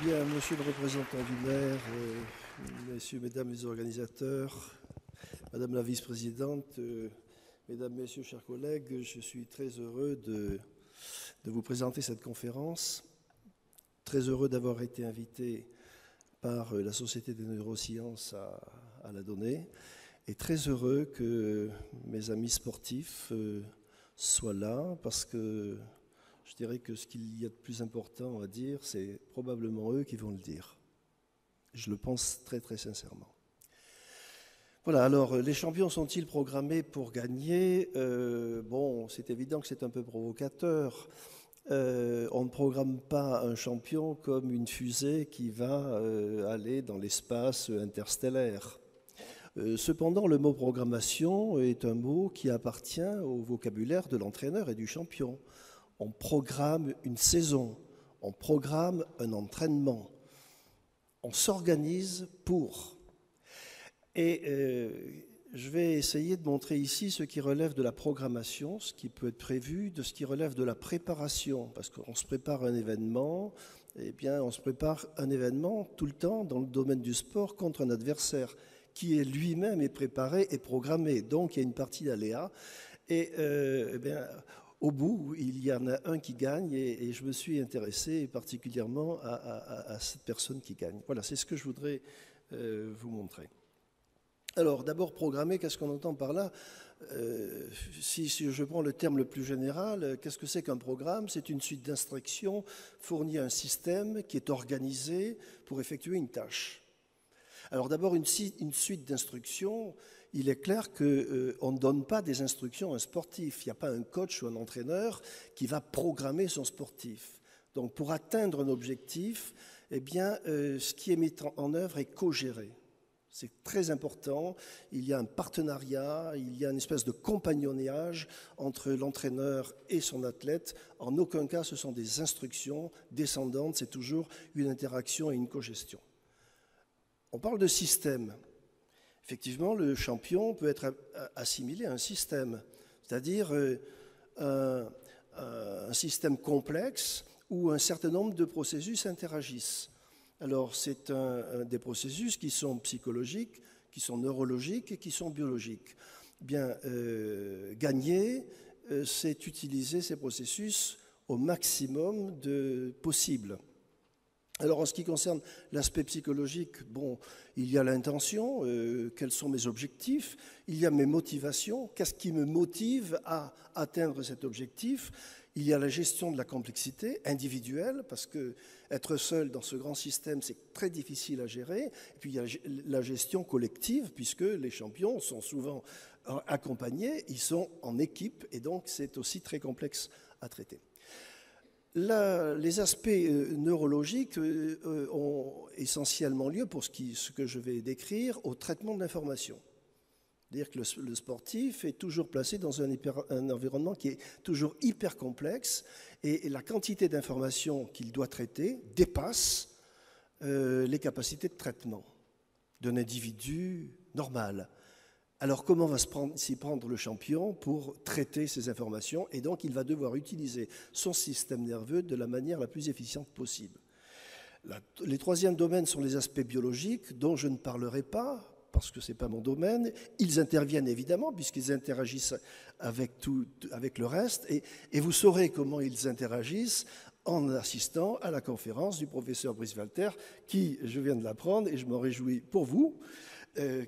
Bien, monsieur le représentant du maire, messieurs, mesdames les organisateurs, madame la vice-présidente, mesdames, messieurs, chers collègues, je suis très heureux de vous présenter cette conférence. Très heureux d'avoir été invité par la Société des neurosciences à la donner et très heureux que mes amis sportifs soient là parce que je dirais que ce qu'il y a de plus important à dire, c'est probablement eux qui vont le dire. Je le pense très très sincèrement. Voilà, alors les champions sont-ils programmés pour gagner? Bon, c'est évident que c'est un peu provocateur. On ne programme pas un champion comme une fusée qui va aller dans l'espace interstellaire. Cependant, le mot programmation est un mot qui appartient au vocabulaire de l'entraîneur et du champion. On programme une saison, on programme un entraînement, on s'organise pour. Et je vais essayer de montrer ici ce qui relève de la programmation, ce qui peut être prévu, de ce qui relève de la préparation, parce qu'on se prépare un événement, eh bien on se prépare un événement tout le temps dans le domaine du sport contre un adversaire qui est lui-même est préparé et programmé. Donc il y a une partie d'aléa. Et eh bien, au bout, il y en a un qui gagne et je me suis intéressé particulièrement à cette personne qui gagne. Voilà, c'est ce que je voudrais vous montrer. Alors, d'abord, programmer, qu'est-ce qu'on entend par là? Si je prends le terme le plus général, qu'est-ce que c'est qu'un programme? C'est une suite d'instructions fournie à un système qui est organisé pour effectuer une tâche. Alors d'abord, une suite d'instructions, il est clair qu'on ne donne pas des instructions à un sportif. Il n'y a pas un coach ou un entraîneur qui va programmer son sportif. Donc pour atteindre un objectif, eh bien, ce qui est mis en œuvre est co-géré. C'est très important. Il y a un partenariat, il y a une espèce de compagnonnage entre l'entraîneur et son athlète. En aucun cas, ce sont des instructions descendantes, c'est toujours une interaction et une co-gestion. On parle de système. Effectivement, le champion peut être assimilé à un système, c'est-à-dire un système complexe où un certain nombre de processus interagissent. Alors, c'est des processus qui sont psychologiques, qui sont neurologiques et qui sont biologiques. Bien, gagner, c'est utiliser ces processus au maximum possible. Alors, en ce qui concerne l'aspect psychologique, bon, il y a l'intention, quels sont mes objectifs, il y a mes motivations, qu'est-ce qui me motive à atteindre cet objectif, il y a la gestion de la complexité individuelle, parce que être seul dans ce grand système, c'est très difficile à gérer, et puis il y a la gestion collective, puisque les champions sont souvent accompagnés, ils sont en équipe, et donc c'est aussi très complexe à traiter. Les aspects neurologiques ont essentiellement lieu, pour ce que je vais décrire, au traitement de l'information. C'est-à-dire que le sportif est toujours placé dans un environnement qui est toujours hyper complexe et la quantité d'informations qu'il doit traiter dépasse les capacités de traitement d'un individu normal. Alors comment va s'y prendre le champion pour traiter ces informations? Et donc il va devoir utiliser son système nerveux de la manière la plus efficiente possible. Les troisièmes domaines sont les aspects biologiques dont je ne parlerai pas parce que ce n'est pas mon domaine. Ils interviennent évidemment puisqu'ils interagissent avec le reste et vous saurez comment ils interagissent en assistant à la conférence du professeur Brice Walter qui, je viens de l'apprendre et je m'en réjouis pour vous,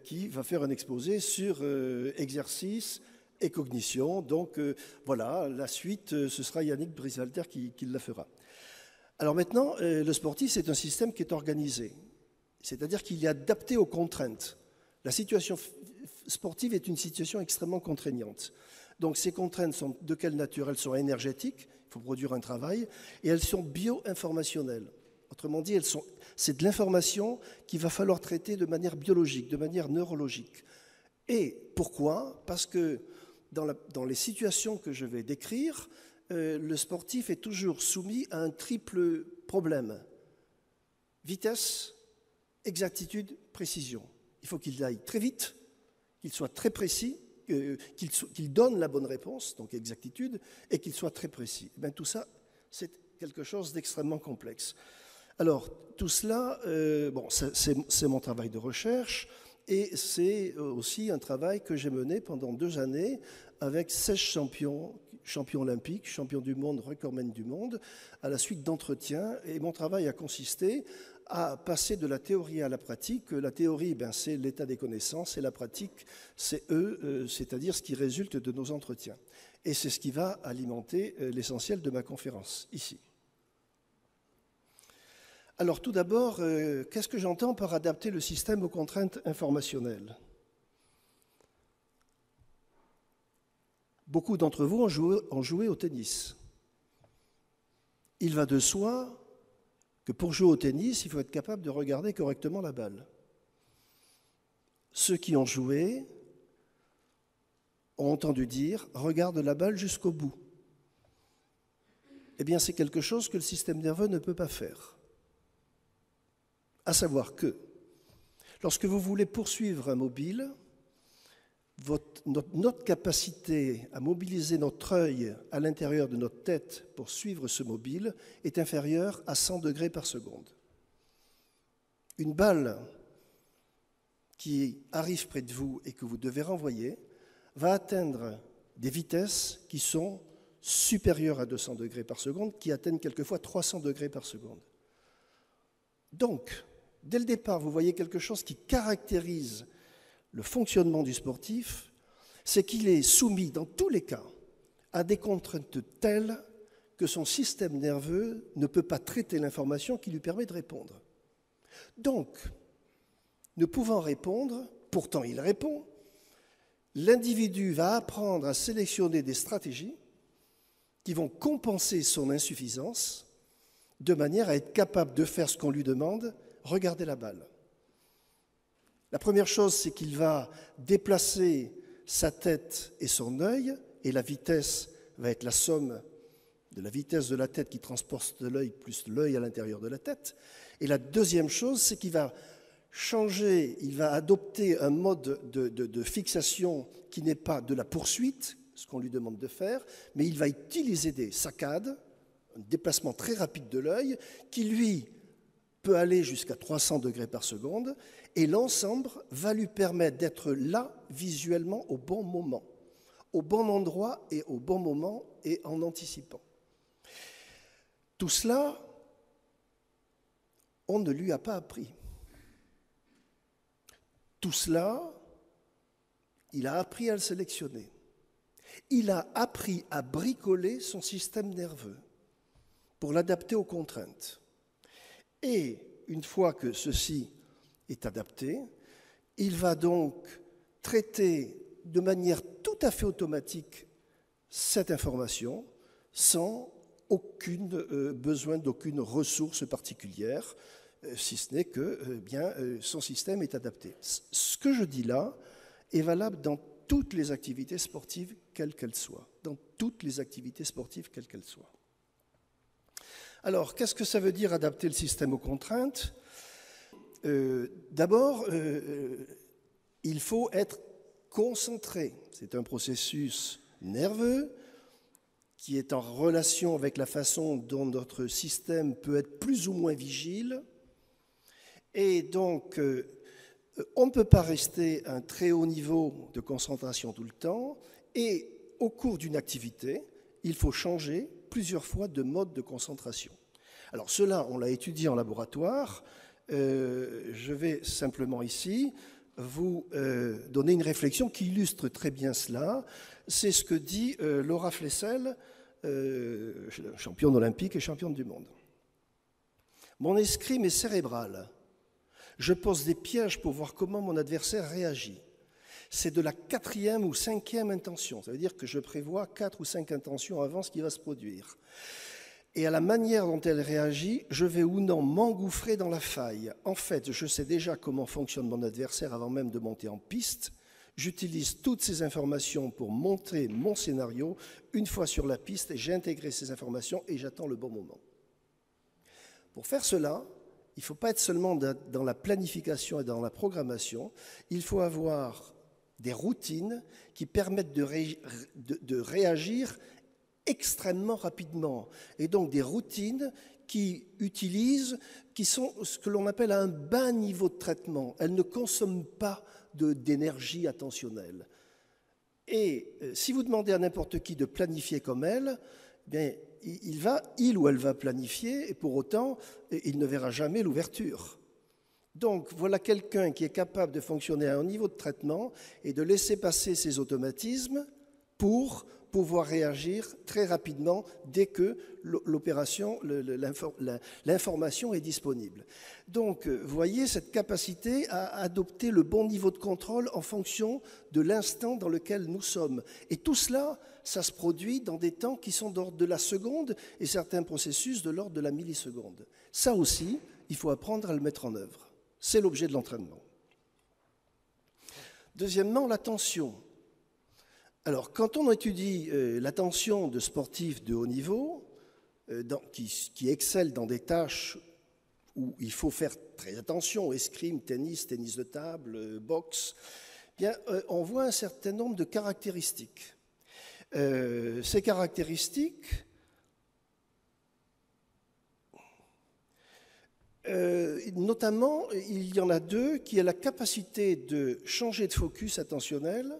qui va faire un exposé sur exercice et cognition. Donc voilà, la suite, ce sera Yannick Brice-Walter qui la fera. Alors maintenant, le sportif, c'est un système qui est organisé, c'est-à-dire qu'il est adapté aux contraintes. La situation sportive est une situation extrêmement contraignante. Donc ces contraintes sont de quelle nature? Elles sont énergétiques, il faut produire un travail, et elles sont bio-informationnelles. Autrement dit, c'est de l'information qu'il va falloir traiter de manière biologique, de manière neurologique. Et pourquoi? Parce que dans les situations que je vais décrire, le sportif est toujours soumis à un triple problème. Vitesse, exactitude, précision. Il faut qu'il aille très vite, qu'il soit très précis, qu'il donne la bonne réponse, donc exactitude, et qu'il soit très précis. Et bien, tout ça, c'est quelque chose d'extrêmement complexe. Alors, tout cela, c'est mon travail de recherche et c'est aussi un travail que j'ai mené pendant 2 années avec 16 champions olympiques, champions du monde, recordmen du monde, à la suite d'entretiens. Et mon travail a consisté à passer de la théorie à la pratique. La théorie, c'est l'état des connaissances, et la pratique, c'est c'est-à-dire ce qui résulte de nos entretiens. Et c'est ce qui va alimenter l'essentiel de ma conférence, ici. Alors tout d'abord, qu'est-ce que j'entends par adapter le système aux contraintes informationnelles ? Beaucoup d'entre vous ont joué au tennis. Il va de soi que pour jouer au tennis, il faut être capable de regarder correctement la balle. Ceux qui ont joué ont entendu dire « regarde la balle jusqu'au bout ». Eh bien, c'est quelque chose que le système nerveux ne peut pas faire. À savoir que, lorsque vous voulez poursuivre un mobile, notre capacité à mobiliser notre œil à l'intérieur de notre tête pour suivre ce mobile est inférieure à 100 degrés par seconde. Une balle qui arrive près de vous et que vous devez renvoyer va atteindre des vitesses qui sont supérieures à 200 degrés par seconde, qui atteignent quelquefois 300 degrés par seconde. Donc, dès le départ, vous voyez quelque chose qui caractérise le fonctionnement du sportif, c'est qu'il est soumis, dans tous les cas, à des contraintes telles que son système nerveux ne peut pas traiter l'information qui lui permet de répondre. Donc, ne pouvant répondre, pourtant il répond, l'individu va apprendre à sélectionner des stratégies qui vont compenser son insuffisance de manière à être capable de faire ce qu'on lui demande, regarder la balle. La première chose, c'est qu'il va déplacer sa tête et son œil, et la vitesse va être la somme de la vitesse de la tête qui transporte l'œil plus l'œil à l'intérieur de la tête. Et la deuxième chose, c'est qu'il va changer, il va adopter un mode de fixation qui n'est pas de la poursuite, ce qu'on lui demande de faire, mais il va utiliser des saccades, un déplacement très rapide de l'œil, qui lui peut aller jusqu'à 300 degrés par seconde, et l'ensemble va lui permettre d'être là visuellement au bon moment, au bon endroit et au bon moment et en anticipant. Tout cela, on ne lui a pas appris. Tout cela, il a appris à le sélectionner. Il a appris à bricoler son système nerveux pour l'adapter aux contraintes. Et une fois que ceci est adapté, il va donc traiter de manière tout à fait automatique cette information sans besoin d'aucune ressource particulière, si ce n'est que son système est adapté. Ce que je dis là est valable dans toutes les activités sportives, quelles qu'elles soient. Dans toutes les activités sportives, quelles qu'elles soient. Alors, qu'est-ce que ça veut dire adapter le système aux contraintes ? D'abord, il faut être concentré. C'est un processus nerveux qui est en relation avec la façon dont notre système peut être plus ou moins vigile. Et donc, on ne peut pas rester à un très haut niveau de concentration tout le temps. Et au cours d'une activité, il faut changer plusieurs fois de mode de concentration. Alors cela, on l'a étudié en laboratoire. Je vais simplement ici vous donner une réflexion qui illustre très bien cela. C'est ce que dit Laura Flessel, championne olympique et championne du monde. Mon escrime est cérébral. Je pose des pièges pour voir comment mon adversaire réagit. C'est de la 4e ou 5e intention. Ça veut dire que je prévois 4 ou 5 intentions avant ce qui va se produire. Et à la manière dont elle réagit, je vais ou non m'engouffrer dans la faille. En fait, je sais déjà comment fonctionne mon adversaire avant même de monter en piste. J'utilise toutes ces informations pour monter mon scénario. Une fois sur la piste, j'ai intégré ces informations et j'attends le bon moment. Pour faire cela, il ne faut pas être seulement dans la planification et dans la programmation. Il faut avoir des routines qui permettent de réagir extrêmement rapidement. Et donc des routines qui sont ce que l'on appelle un bas niveau de traitement. Elles ne consomment pas d'énergie attentionnelle. Et si vous demandez à n'importe qui de planifier comme elle, bien, il ou elle va planifier, et pour autant, il ne verra jamais l'ouverture. Donc, voilà quelqu'un qui est capable de fonctionner à un niveau de traitement et de laisser passer ses automatismes pour pouvoir réagir très rapidement dès que l'information est disponible. Donc, voyez cette capacité à adopter le bon niveau de contrôle en fonction de l'instant dans lequel nous sommes. Et tout cela, ça se produit dans des temps qui sont d'ordre de la seconde et certains processus de l'ordre de la milliseconde. Ça aussi, il faut apprendre à le mettre en œuvre. C'est l'objet de l'entraînement. Deuxièmement, l'attention. Alors, quand on étudie l'attention de sportifs de haut niveau, qui excellent dans des tâches où il faut faire très attention, escrime, tennis de table, boxe, bien, on voit un certain nombre de caractéristiques. Ces caractéristiques, notamment, il y en a deux qui ont la capacité de changer de focus attentionnel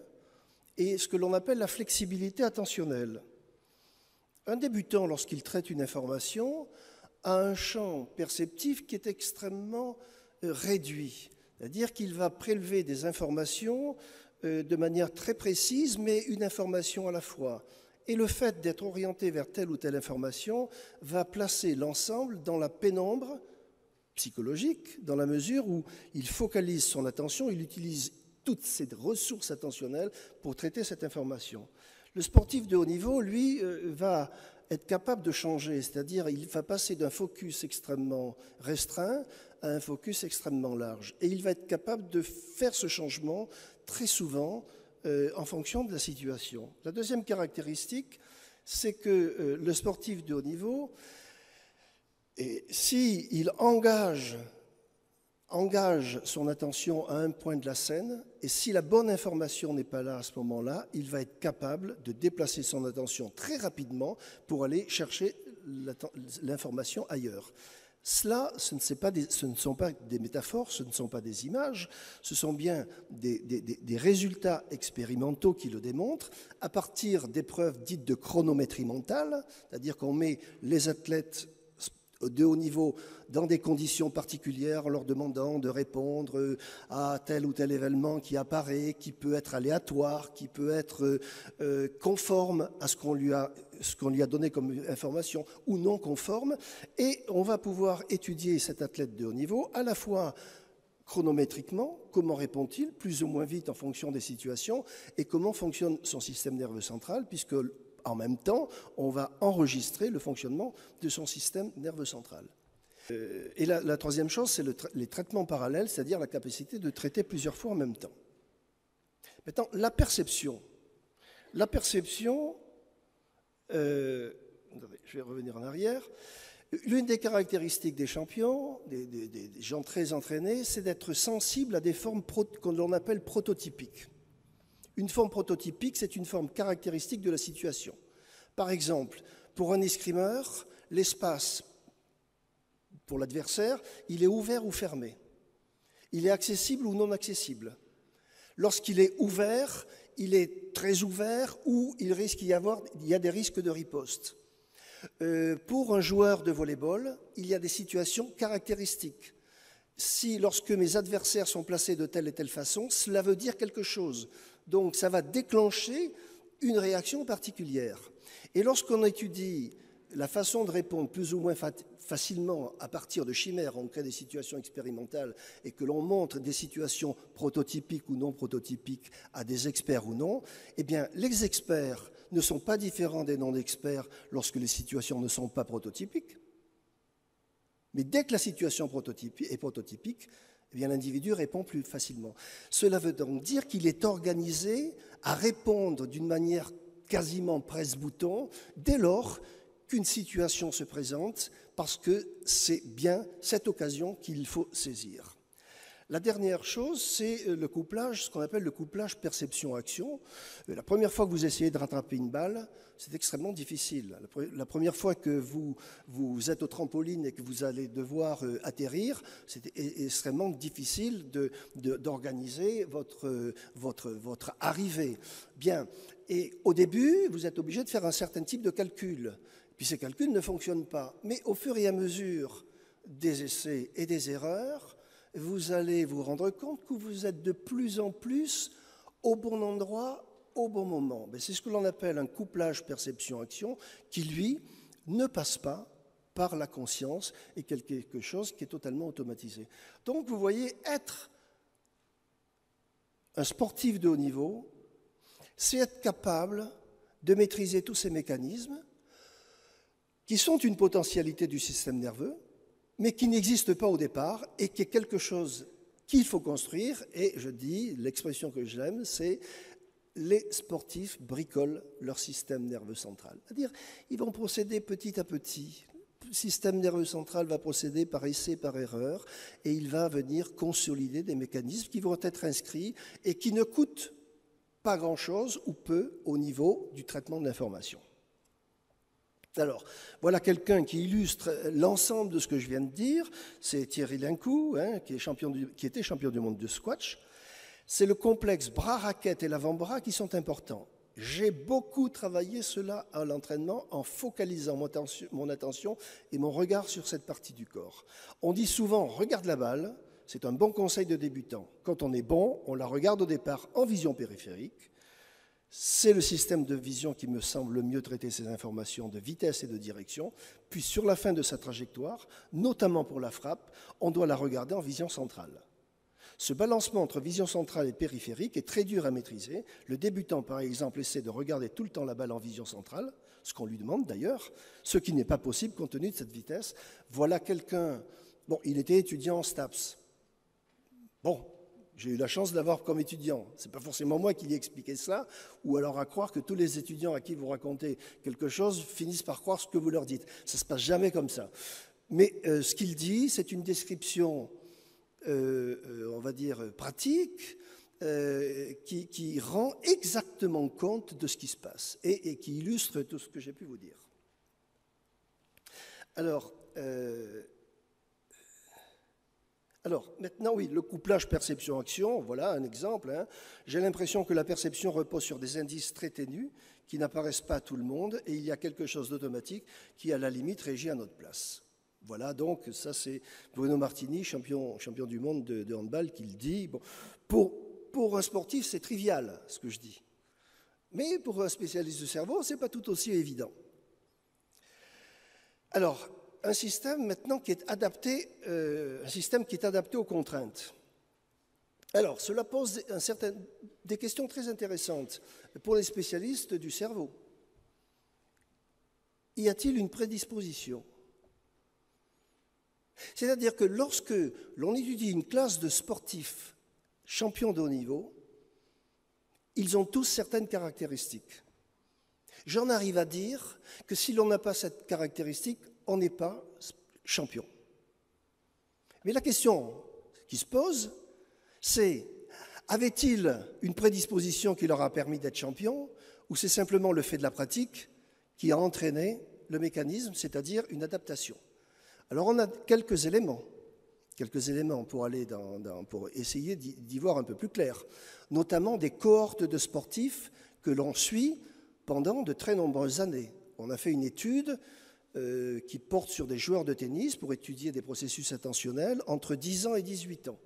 et ce que l'on appelle la flexibilité attentionnelle. Un débutant, lorsqu'il traite une information, a un champ perceptif qui est extrêmement réduit. C'est-à-dire qu'il va prélever des informations de manière très précise, mais une information à la fois. Et le fait d'être orienté vers telle ou telle information va placer l'ensemble dans la pénombre psychologique, dans la mesure où il focalise son attention, il utilise toutes ses ressources attentionnelles pour traiter cette information. Le sportif de haut niveau, lui, va être capable de changer, c'est-à-dire il va passer d'un focus extrêmement restreint à un focus extrêmement large. Et il va être capable de faire ce changement très souvent en fonction de la situation. La deuxième caractéristique, c'est que le sportif de haut niveau, s'il engage son attention à un point de la scène, et si la bonne information n'est pas là à ce moment-là, il va être capable de déplacer son attention très rapidement pour aller chercher l'information ailleurs. Cela, ce ne sont pas des métaphores, ce ne sont pas des images, ce sont bien des résultats expérimentaux qui le démontrent, à partir d'épreuves dites de chronométrie mentale, c'est-à-dire qu'on met les athlètes de haut niveau dans des conditions particulières en leur demandant de répondre à tel ou tel événement qui apparaît, qui peut être aléatoire, qui peut être conforme à ce qu'on lui a donné comme information ou non conforme. Et on va pouvoir étudier cet athlète de haut niveau à la fois chronométriquement, comment répond-il, plus ou moins vite en fonction des situations, et comment fonctionne son système nerveux central, puisque en même temps, on va enregistrer le fonctionnement de son système nerveux central. Et la troisième chose, c'est les traitements parallèles, c'est-à-dire la capacité de traiter plusieurs fois en même temps. Maintenant, la perception. Je vais revenir en arrière. L'une des caractéristiques des champions, des gens très entraînés, c'est d'être sensible à des formes que l'on appelle prototypiques. Une forme prototypique, c'est une forme caractéristique de la situation. Par exemple, pour un escrimeur, l'espace pour l'adversaire, il est ouvert ou fermé. Il est accessible ou non accessible. Lorsqu'il est ouvert, il est très ouvert ou il y a des risques de riposte. Pour un joueur de volley-ball, il y a des situations caractéristiques. Lorsque mes adversaires sont placés de telle et telle façon, cela veut dire quelque chose. Donc, ça va déclencher une réaction particulière. Et lorsqu'on étudie la façon de répondre plus ou moins facilement à partir de chimères, on crée des situations expérimentales et que l'on montre des situations prototypiques ou non prototypiques à des experts ou non, eh bien, les experts ne sont pas différents des non-experts lorsque les situations ne sont pas prototypiques. Mais dès que la situation est prototypique, eh bien, l'individu répond plus facilement. Cela veut donc dire qu'il est organisé à répondre d'une manière quasiment presse-bouton dès lors qu'une situation se présente, parce que c'est bien cette occasion qu'il faut saisir. La dernière chose, c'est le couplage, ce qu'on appelle le couplage perception-action. La première fois que vous essayez de rattraper une balle, c'est extrêmement difficile. La première fois que vous êtes au trampoline et que vous allez devoir atterrir, c'est extrêmement difficile d'organiser votre arrivée. Bien, et au début, vous êtes obligé de faire un certain type de calcul. Puis ces calculs ne fonctionnent pas. Mais au fur et à mesure des essais et des erreurs, vous allez vous rendre compte que vous êtes de plus en plus au bon endroit, au bon moment. C'est ce que l'on appelle un couplage perception-action qui, lui, ne passe pas par la conscience et quelque chose qui est totalement automatisé. Donc, vous voyez, être un sportif de haut niveau, c'est être capable de maîtriser tous ces mécanismes qui sont une potentialité du système nerveux, mais qui n'existe pas au départ et qui est quelque chose qu'il faut construire. Et je dis, l'expression que j'aime, c'est les sportifs bricolent leur système nerveux central. C'est-à-dire, ils vont procéder petit à petit. Le système nerveux central va procéder par essai, par erreur, et il va venir consolider des mécanismes qui vont être inscrits et qui ne coûtent pas grand-chose ou peu au niveau du traitement de l'information. Alors, voilà quelqu'un qui illustre l'ensemble de ce que je viens de dire. C'est Thierry Lincou, qui était champion du monde de squash. C'est le complexe bras-raquette et l'avant-bras qui sont importants. J'ai beaucoup travaillé cela à l'entraînement en focalisant mon attention et mon regard sur cette partie du corps. On dit souvent « regarde la balle », c'est un bon conseil de débutant. Quand on est bon, on la regarde au départ en vision périphérique. C'est le système de vision qui me semble le mieux traiter ces informations de vitesse et de direction. Puis sur la fin de sa trajectoire, notamment pour la frappe, on doit la regarder en vision centrale. Ce balancement entre vision centrale et périphérique est très dur à maîtriser. Le débutant, par exemple, essaie de regarder tout le temps la balle en vision centrale, ce qu'on lui demande d'ailleurs, ce qui n'est pas possible compte tenu de cette vitesse. Voilà quelqu'un, il était étudiant en STAPS. J'ai eu la chance de l'avoir comme étudiant. Ce n'est pas forcément moi qui lui ai expliqué ça, ou alors à croire que tous les étudiants à qui vous racontez quelque chose finissent par croire ce que vous leur dites. Ça ne se passe jamais comme ça. Mais ce qu'il dit, c'est une description, on va dire, pratique, qui rend exactement compte de ce qui se passe et qui illustre tout ce que j'ai pu vous dire. Alors maintenant, oui, le couplage perception-action, voilà un exemple. J'ai l'impression que la perception repose sur des indices très ténus qui n'apparaissent pas à tout le monde et il y a quelque chose d'automatique qui, à la limite, régit à notre place. Voilà, donc ça c'est Bruno Martini, champion du monde de handball, qui le dit. Pour un sportif, c'est trivial ce que je dis. Mais pour un spécialiste du cerveau, ce n'est pas tout aussi évident. Alors, un système maintenant qui est adapté, aux contraintes. Alors, cela pose des questions très intéressantes pour les spécialistes du cerveau. Y a-t-il une prédisposition ? C'est-à-dire que lorsque l'on étudie une classe de sportifs champions de haut niveau, ils ont tous certaines caractéristiques. J'en arrive à dire que si l'on n'a pas cette caractéristique, on n'est pas champion. Mais la question qui se pose, c'est avait-il une prédisposition qui leur a permis d'être champion, ou c'est simplement le fait de la pratique qui a entraîné le mécanisme, c'est-à-dire une adaptation? Alors on a quelques éléments pour essayer d'y voir un peu plus clair, notamment des cohortes de sportifs que l'on suit pendant de très nombreuses années. On a fait une étude qui porte sur des joueurs de tennis pour étudier des processus attentionnels entre 10 ans et 18 ans.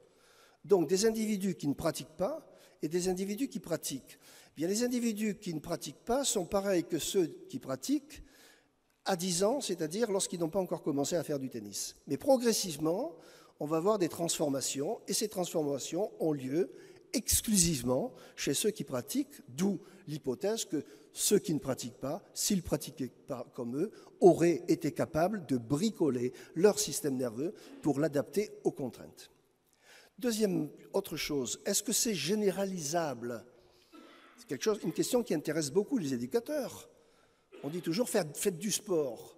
Donc des individus qui ne pratiquent pas et des individus qui pratiquent. Bien, les individus qui ne pratiquent pas sont pareils que ceux qui pratiquent à 10 ans, c'est-à-dire lorsqu'ils n'ont pas encore commencé à faire du tennis. Mais progressivement, on va voir des transformations, et ces transformations ont lieu exclusivement chez ceux qui pratiquent, d'où l'hypothèse que ceux qui ne pratiquent pas, s'ils pratiquaient pas comme eux, auraient été capables de bricoler leur système nerveux pour l'adapter aux contraintes. Autre chose, est-ce que c'est généralisable ? C'est une question qui intéresse beaucoup les éducateurs. On dit toujours faites du sport.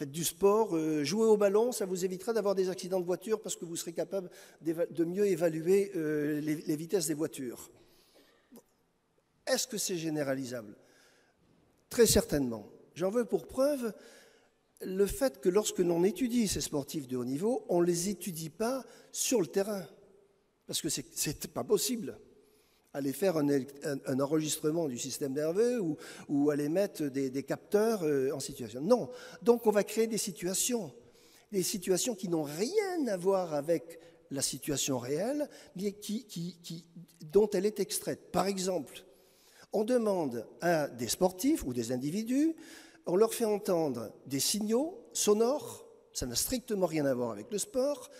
Faites du sport, jouez au ballon, ça vous évitera d'avoir des accidents de voiture parce que vous serez capable de mieux évaluer les vitesses des voitures. Est-ce que c'est généralisable? Très certainement. J'en veux pour preuve le fait que lorsque l'on étudie ces sportifs de haut niveau, on ne les étudie pas sur le terrain, parce que ce n'est pas possible. Aller faire un enregistrement du système nerveux ou aller mettre des capteurs en situation. Non. Donc on va créer des situations qui n'ont rien à voir avec la situation réelle, mais dont elle est extraite. Par exemple, on demande à des sportifs ou des individus, on leur fait entendre des signaux sonores, ça n'a strictement rien à voir avec le sport,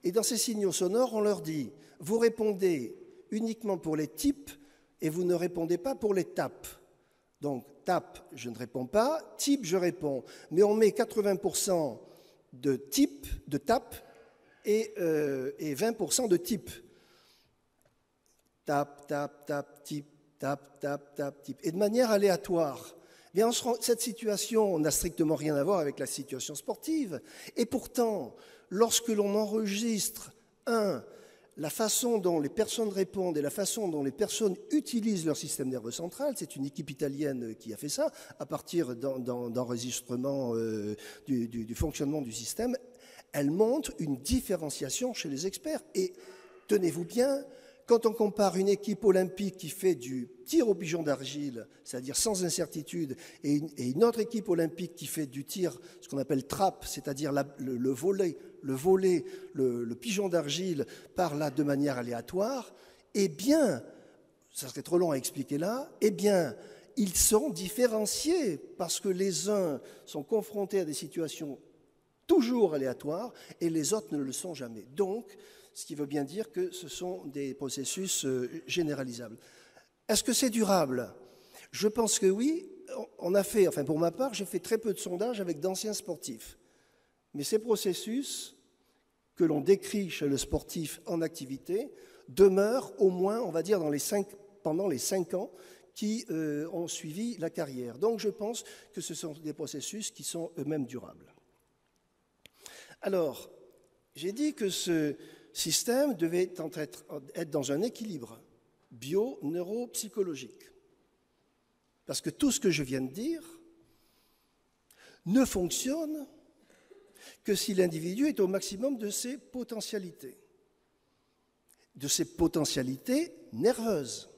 et dans ces signaux sonores, on leur dit, vous répondez uniquement pour les types et vous ne répondez pas pour les tapes. Donc, tape, je ne réponds pas, type, je réponds. Mais on met 80% de type, de tape, et 20% de type. Tape, tape, tape, type, tape, tape, tape, type. Et de manière aléatoire. Bien, cette situation n'a strictement rien à voir avec la situation sportive. Et pourtant, lorsque l'on enregistre, la façon dont les personnes répondent et la façon dont les personnes utilisent leur système nerveux central, c'est une équipe italienne qui a fait ça, à partir d'enregistrements du fonctionnement du système, elle montre une différenciation chez les experts. Et tenez-vous bien, quand on compare une équipe olympique qui fait du tir au pigeon d'argile, c'est-à-dire sans incertitude, et une autre équipe olympique qui fait du tir, ce qu'on appelle trap, c'est-à-dire le volley, le pigeon d'argile par là de manière aléatoire, eh bien, ça serait trop long à expliquer là, eh bien, ils sont différenciés parce que les uns sont confrontés à des situations toujours aléatoires et les autres ne le sont jamais. Donc, ce qui veut bien dire que ce sont des processus généralisables. Est-ce que c'est durable? Je pense que oui. On a fait, enfin pour ma part, j'ai fait très peu de sondages avec d'anciens sportifs. Mais ces processus que l'on décrit chez le sportif en activité demeurent au moins, on va dire, pendant les 5 ans qui ont suivi la carrière. Donc je pense que ce sont des processus qui sont eux-mêmes durables. Alors, j'ai dit que ce système devait être dans un équilibre bio-neuropsychologique. Parce que tout ce que je viens de dire ne fonctionne que si l'individu est au maximum de ses potentialités nerveuses,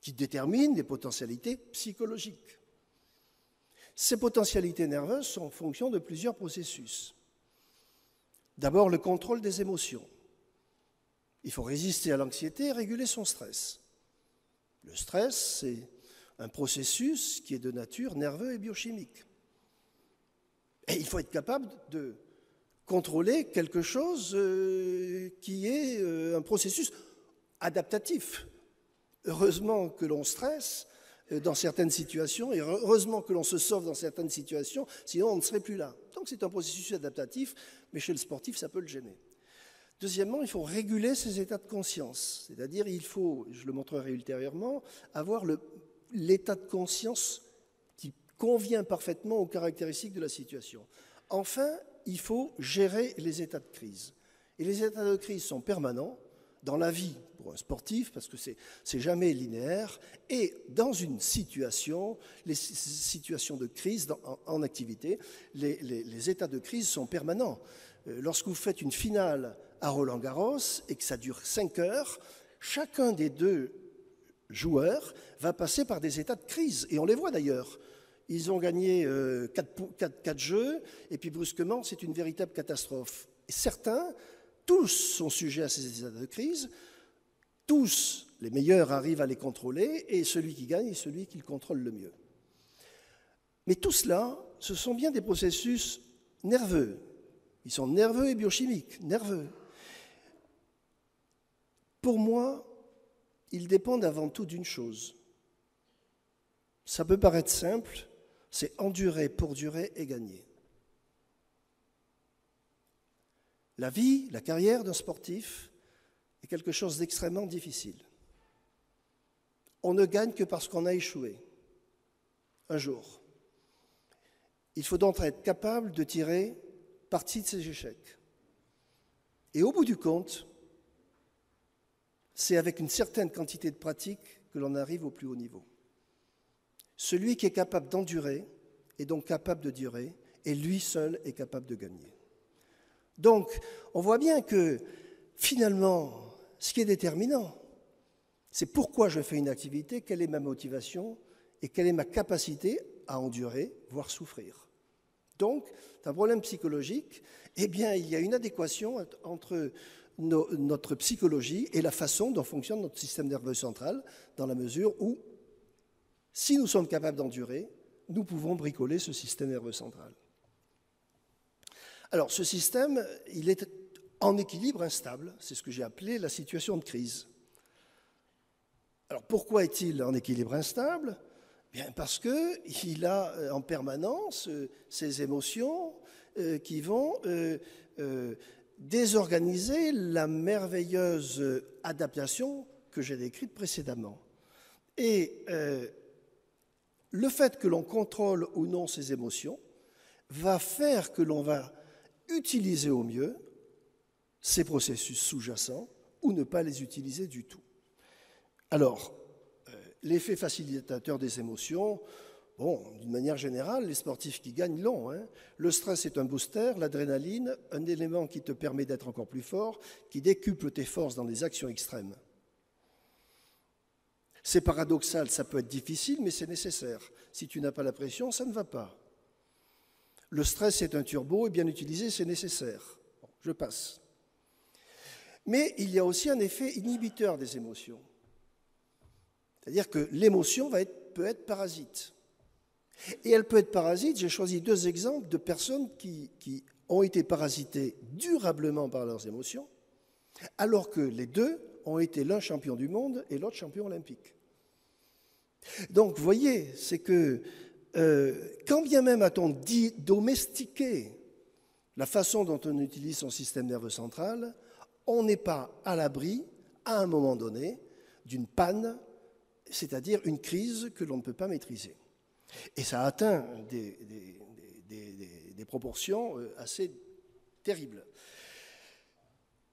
qui déterminent les potentialités psychologiques. Ces potentialités nerveuses sont en fonction de plusieurs processus. D'abord, le contrôle des émotions. Il faut résister à l'anxiété et réguler son stress. Le stress, c'est un processus qui est de nature nerveuse et biochimique. Et il faut être capable de contrôler quelque chose qui est un processus adaptatif. Heureusement que l'on stresse dans certaines situations et heureusement que l'on se sauve dans certaines situations, sinon on ne serait plus là. Donc c'est un processus adaptatif, mais chez le sportif, ça peut le gêner. Deuxièmement, il faut réguler ses états de conscience, c'est-à-dire il faut, je le montrerai ultérieurement, avoir l'état de conscience qui convient parfaitement aux caractéristiques de la situation. Enfin, il faut gérer les états de crise. Et les états de crise sont permanents dans la vie pour un sportif, parce que c'est jamais linéaire, et dans une situation, les situations de crise en activité, les états de crise sont permanents. Lorsque vous faites une finale à Roland-Garros et que ça dure 5 heures, chacun des deux joueurs va passer par des états de crise, et on les voit d'ailleurs. Ils ont gagné 4 jeux, et puis brusquement, c'est une véritable catastrophe. Et certains, tous sont sujets à ces états de crise, tous, les meilleurs arrivent à les contrôler, et celui qui gagne est celui qui le contrôle le mieux. Mais tout cela, ce sont bien des processus nerveux. Ils sont nerveux et biochimiques, nerveux. Pour moi, ils dépendent avant tout d'une chose. Ça peut paraître simple, c'est endurer pour durer et gagner. La vie, la carrière d'un sportif est quelque chose d'extrêmement difficile. On ne gagne que parce qu'on a échoué, un jour. Il faut donc être capable de tirer parti de ces échecs. Et au bout du compte, c'est avec une certaine quantité de pratique que l'on arrive au plus haut niveau. Celui qui est capable d'endurer est donc capable de durer, et lui seul est capable de gagner. Donc, on voit bien que finalement, ce qui est déterminant, c'est pourquoi je fais une activité, quelle est ma motivation et quelle est ma capacité à endurer, voire souffrir. Donc, c'est un problème psychologique. Eh bien, il y a une adéquation entre notre psychologie et la façon dont fonctionne notre système nerveux central, dans la mesure où, si nous sommes capables d'endurer, nous pouvons bricoler ce système nerveux central. Alors, ce système, il est en équilibre instable, c'est ce que j'ai appelé la situation de crise. Alors, pourquoi est-il en équilibre instable ? Bien, parce qu'il a en permanence ces émotions qui vont désorganiser la merveilleuse adaptation que j'ai décrite précédemment. Et le fait que l'on contrôle ou non ces émotions va faire que l'on va utiliser au mieux ces processus sous-jacents ou ne pas les utiliser du tout. Alors, l'effet facilitateur des émotions, bon, d'une manière générale, les sportifs qui gagnent l'ont. Le stress est un booster, l'adrénaline, un élément qui te permet d'être encore plus fort, qui décuple tes forces dans des actions extrêmes. C'est paradoxal, ça peut être difficile, mais c'est nécessaire. Si tu n'as pas la pression, ça ne va pas. Le stress est un turbo et bien utilisé, c'est nécessaire. Bon, je passe. Mais il y a aussi un effet inhibiteur des émotions. C'est-à-dire que l'émotion peut être parasite. Et elle peut être parasite, j'ai choisi 2 exemples de personnes qui ont été parasitées durablement par leurs émotions, alors que les 2 ont été l'un champion du monde et l'autre champion olympique. Donc, vous voyez, c'est que quand bien même a-t-on dit domestiquer la façon dont on utilise son système nerveux central, on n'est pas à l'abri, à un moment donné, d'une panne, c'est-à-dire une crise que l'on ne peut pas maîtriser. Et ça atteint des proportions assez terribles.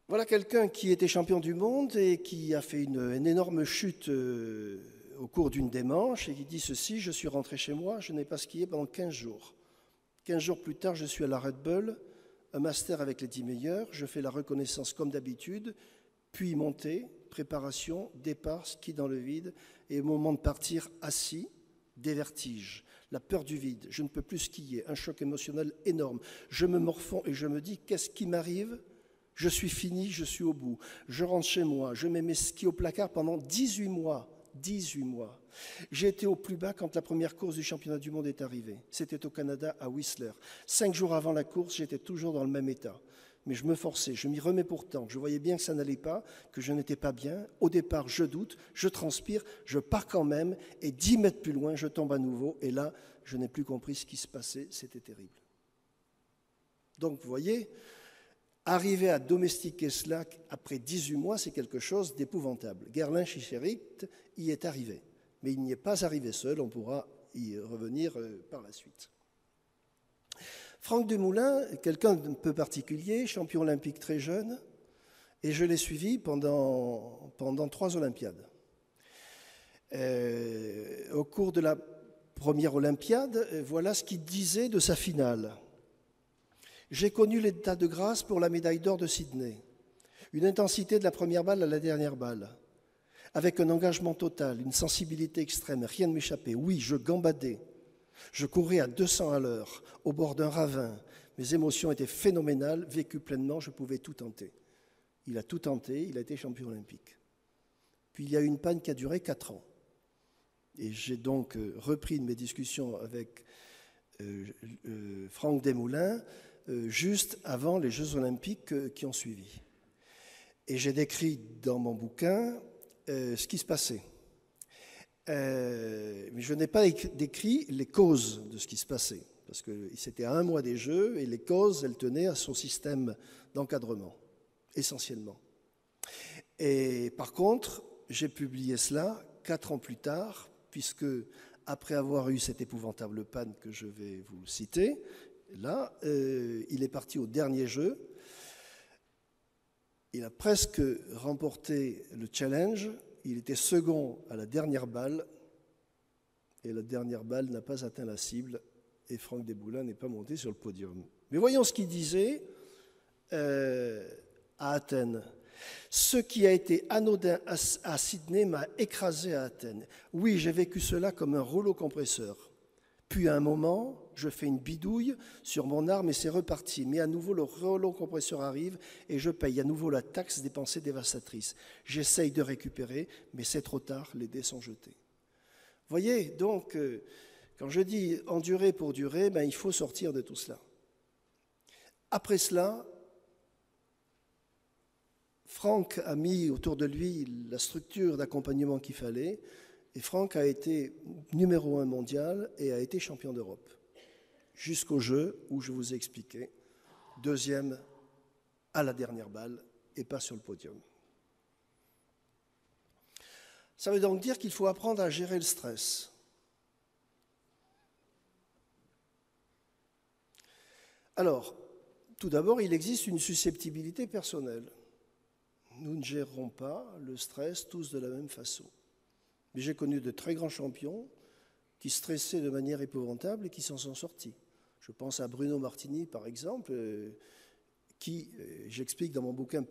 Voilà quelqu'un qui était champion du monde et qui a fait une énorme chute au cours d'une des manches et qui dit ceci: je suis rentré chez moi, je n'ai pas skié pendant 15 jours. 15 jours plus tard, je suis à la Red Bull, un master avec les 10 meilleurs, je fais la reconnaissance comme d'habitude, puis montée, préparation, départ, ski dans le vide, et au moment de partir, assis, des vertiges, la peur du vide, je ne peux plus skier, un choc émotionnel énorme. Je me morfonds et je me dis, qu'est-ce qui m'arrive ? Je suis fini, je suis au bout. Je rentre chez moi, je mets mes skis au placard pendant 18 mois. 18 mois. J'ai été au plus bas quand la première course du championnat du monde est arrivée. C'était au Canada, à Whistler. 5 jours avant la course, j'étais toujours dans le même état. Mais je me forçais, je m'y remets pourtant. Je voyais bien que ça n'allait pas, que je n'étais pas bien. Au départ, je doute, je transpire, je pars quand même, et 10 mètres plus loin, je tombe à nouveau. Et là, je n'ai plus compris ce qui se passait, c'était terrible. Donc, vous voyez, arriver à domestiquer cela après 18 mois, c'est quelque chose d'épouvantable. Gerlin-Chicherit y est arrivé, mais il n'y est pas arrivé seul, on pourra y revenir par la suite. Franck Demoulin, quelqu'un d'un peu particulier, champion olympique très jeune, et je l'ai suivi pendant 3 Olympiades. Au cours de la première Olympiade, voilà ce qu'il disait de sa finale. J'ai connu l'état de grâce pour la médaille d'or de Sydney, une intensité de la première balle à la dernière balle, avec un engagement total, une sensibilité extrême, rien ne m'échappait. Oui, je gambadais, je courais à 200 à l'heure, au bord d'un ravin. Mes émotions étaient phénoménales, vécues pleinement, je pouvais tout tenter. Il a tout tenté, il a été champion olympique. Puis il y a eu une panne qui a duré 4 ans. Et j'ai donc repris mes discussions avec Franck Demoulin, juste avant les Jeux olympiques qui ont suivi. Et j'ai décrit dans mon bouquin ce qui se passait. Mais je n'ai pas décrit les causes de ce qui se passait, parce que c'était à 1 mois des Jeux, et les causes, elles tenaient à son système d'encadrement, essentiellement. Et par contre, j'ai publié cela 4 ans plus tard, puisque après avoir eu cette épouvantable panne que je vais vous citer, là, il est parti au dernier jeu. Il a presque remporté le challenge. Il était second à la dernière balle. Et la dernière balle n'a pas atteint la cible. Et Franck Desboulins n'est pas monté sur le podium. Mais voyons ce qu'il disait à Athènes. Ce qui a été anodin à Sydney m'a écrasé à Athènes. Oui, j'ai vécu cela comme un rouleau compresseur. Puis à un moment, je fais une bidouille sur mon arme et c'est reparti. Mais à nouveau, le rouleau compresseur arrive et je paye à nouveau la taxe des pensées dévastatrices. J'essaye de récupérer, mais c'est trop tard, les dés sont jetés. Voyez, donc, quand je dis endurer pour durer, ben, il faut sortir de tout cela. Après cela, Franck a mis autour de lui la structure d'accompagnement qu'il fallait, et Franck a été numéro 1 mondial et a été champion d'Europe, jusqu'au jeu où je vous ai expliqué, deuxième à la dernière balle et pas sur le podium. Ça veut donc dire qu'il faut apprendre à gérer le stress. Alors, tout d'abord, il existe une susceptibilité personnelle. Nous ne gérerons pas le stress tous de la même façon. Mais j'ai connu de très grands champions qui stressaient de manière épouvantable et qui s'en sont sortis. Je pense à Bruno Martini, par exemple, qui, j'explique dans mon bouquin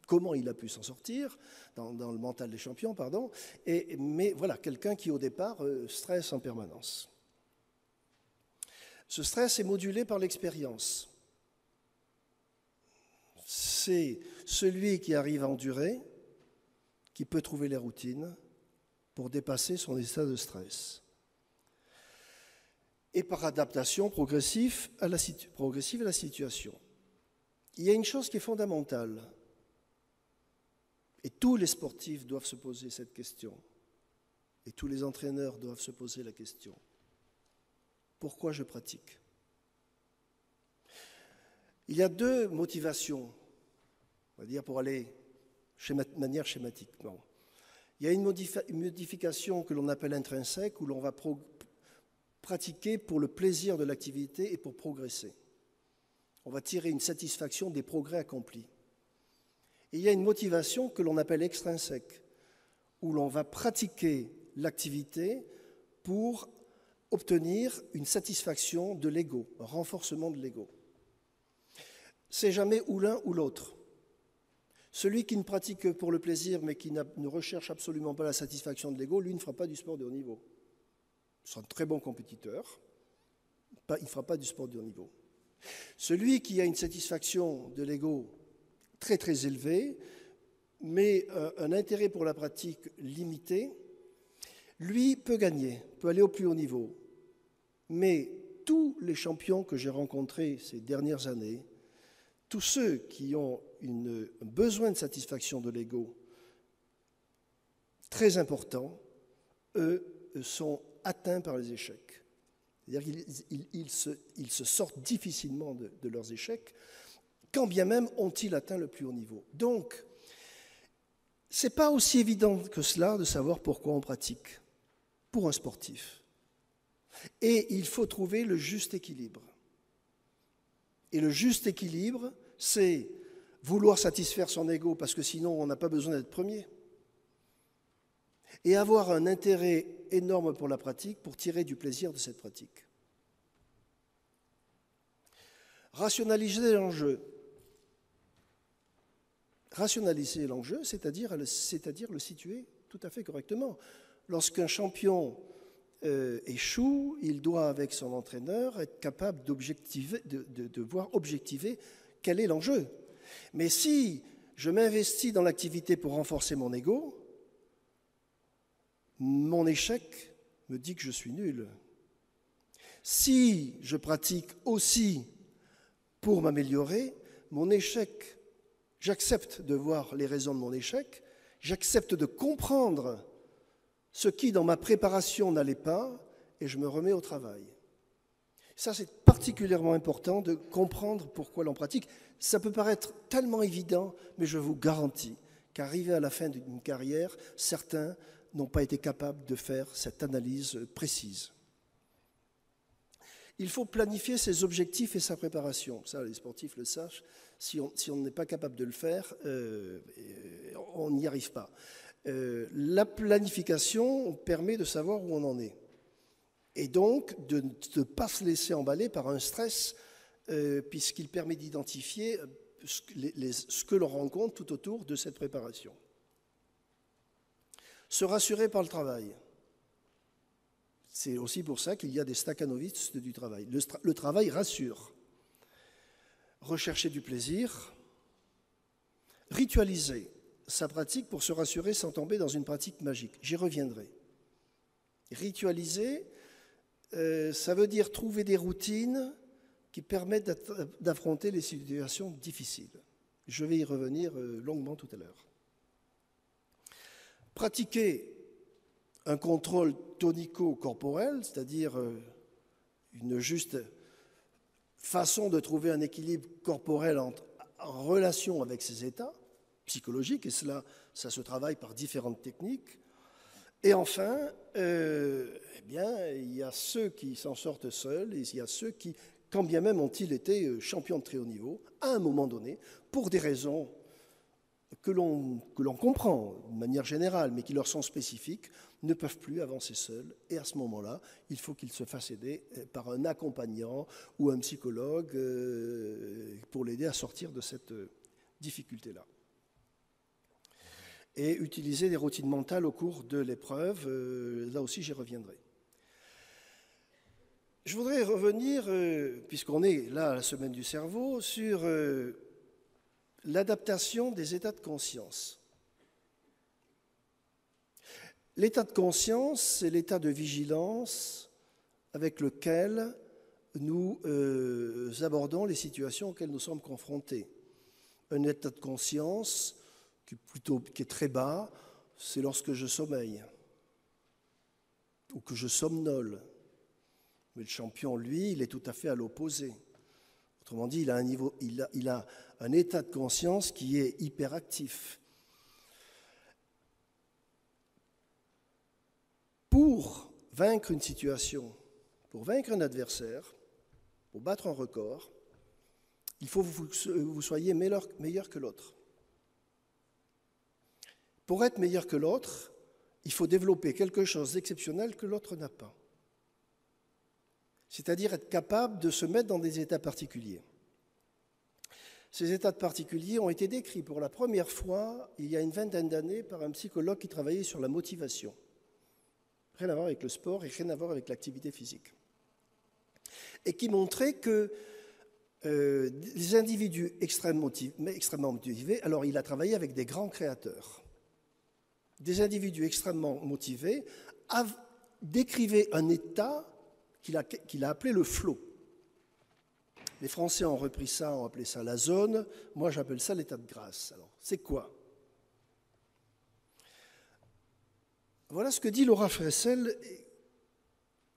comment il a pu s'en sortir, dans le mental des champions, pardon. Mais voilà, quelqu'un qui, au départ, stresse en permanence. Ce stress est modulé par l'expérience. C'est celui qui arrive à endurer, qui peut trouver les routines pour dépasser son état de stress. Et par adaptation progressive à la situation. Il y a une chose qui est fondamentale, et tous les sportifs doivent se poser cette question, et tous les entraîneurs doivent se poser la question. Pourquoi je pratique ? Il y a deux motivations, on va dire pour aller de manière schématiquement. Il y a une modification que l'on appelle intrinsèque, où l'on va pratiquer pour le plaisir de l'activité et pour progresser. On va tirer une satisfaction des progrès accomplis. Et il y a une motivation que l'on appelle extrinsèque, où l'on va pratiquer l'activité pour obtenir une satisfaction de l'ego, un renforcement de l'ego. C'est jamais ou l'un ou l'autre. Celui qui ne pratique que pour le plaisir, mais qui ne recherche absolument pas la satisfaction de l'ego, lui ne fera pas du sport de haut niveau. Il sera un très bon compétiteur, il ne fera pas du sport de haut niveau. Celui qui a une satisfaction de l'ego très très élevée, mais un intérêt pour la pratique limité, lui peut gagner, peut aller au plus haut niveau. Mais tous les champions que j'ai rencontrés ces dernières années, tous ceux qui ont un besoin de satisfaction de l'ego très important, eux sont atteints par les échecs. C'est-à-dire qu'ils se sortent difficilement de leurs échecs, quand bien même ont-ils atteint le plus haut niveau. Donc, ce n'est pas aussi évident que cela de savoir pourquoi on pratique pour un sportif. Et il faut trouver le juste équilibre. Et le juste équilibre, c'est vouloir satisfaire son ego, parce que sinon on n'a pas besoin d'être premier. Et avoir un intérêt énorme pour la pratique, pour tirer du plaisir de cette pratique. Rationaliser l'enjeu. Rationaliser l'enjeu, c'est-à-dire le situer tout à fait correctement. Lorsqu'un champion échoue, il doit, avec son entraîneur, être capable de voir objectiver quel est l'enjeu. Mais si je m'investis dans l'activité pour renforcer mon ego, mon échec me dit que je suis nul. Si je pratique aussi pour m'améliorer, mon échec, j'accepte de voir les raisons de mon échec, j'accepte de comprendre ce qui, dans ma préparation, n'allait pas, et je me remets au travail. Ça, c'est particulièrement important de comprendre pourquoi l'on pratique. Ça peut paraître tellement évident, mais je vous garantis qu'arrivé à la fin d'une carrière, certains n'ont pas été capables de faire cette analyse précise. Il faut planifier ses objectifs et sa préparation. Ça, les sportifs le savent. Si on n'est pas capable de le faire, on n'y arrive pas. La planification permet de savoir où on en est. Et donc, de ne pas se laisser emballer par un stress, puisqu'il permet d'identifier ce que l'on rencontre tout autour de cette préparation. Se rassurer par le travail. C'est aussi pour ça qu'il y a des stakhanovistes du travail. Le travail rassure. Rechercher du plaisir. Ritualiser sa pratique pour se rassurer sans tomber dans une pratique magique. J'y reviendrai. Ritualiser, ça veut dire trouver des routines qui permettent d'affronter les situations difficiles. Je vais y revenir longuement tout à l'heure. Pratiquer un contrôle tonico-corporel, c'est-à-dire une juste façon de trouver un équilibre corporel en relation avec ses états psychologiques, et cela, ça se travaille par différentes techniques. Et enfin, il y a ceux qui s'en sortent seuls, et il y a ceux qui, quand bien même ont-ils été champions de très haut niveau, à un moment donné, pour des raisons que l'on comprend de manière générale, mais qui leur sont spécifiques, ne peuvent plus avancer seuls. Et à ce moment-là, il faut qu'ils se fassent aider par un accompagnant ou un psychologue pour l'aider à sortir de cette difficulté-là. Et utiliser des routines mentales au cours de l'épreuve, là aussi j'y reviendrai. Je voudrais revenir, puisqu'on est là à la semaine du cerveau, sur l'adaptation des états de conscience. L'état de conscience, c'est l'état de vigilance avec lequel nous abordons les situations auxquelles nous sommes confrontés. Un état de conscience qui est très bas, c'est lorsque je sommeille ou que je somnole. Mais le champion, lui, il est tout à fait à l'opposé. Autrement dit, il a un état de conscience qui est hyperactif. Pour vaincre une situation, pour vaincre un adversaire, pour battre un record, il faut que vous soyez meilleur que l'autre. Pour être meilleur que l'autre, il faut développer quelque chose d'exceptionnel que l'autre n'a pas. C'est-à-dire être capable de se mettre dans des états particuliers. Ces états particuliers ont été décrits pour la première fois il y a une vingtaine d'années par un psychologue qui travaillait sur la motivation. Rien à voir avec le sport et rien à voir avec l'activité physique. Et qui montrait que les individus extrêmement motivés, alors il a travaillé avec des grands créateurs, des individus extrêmement motivés décrivaient un état qu'il a appelé le flow. Les Français ont repris ça, ont appelé ça la zone. Moi, j'appelle ça l'état de grâce. Alors, c'est quoi? Voilà ce que dit Laura Flessel,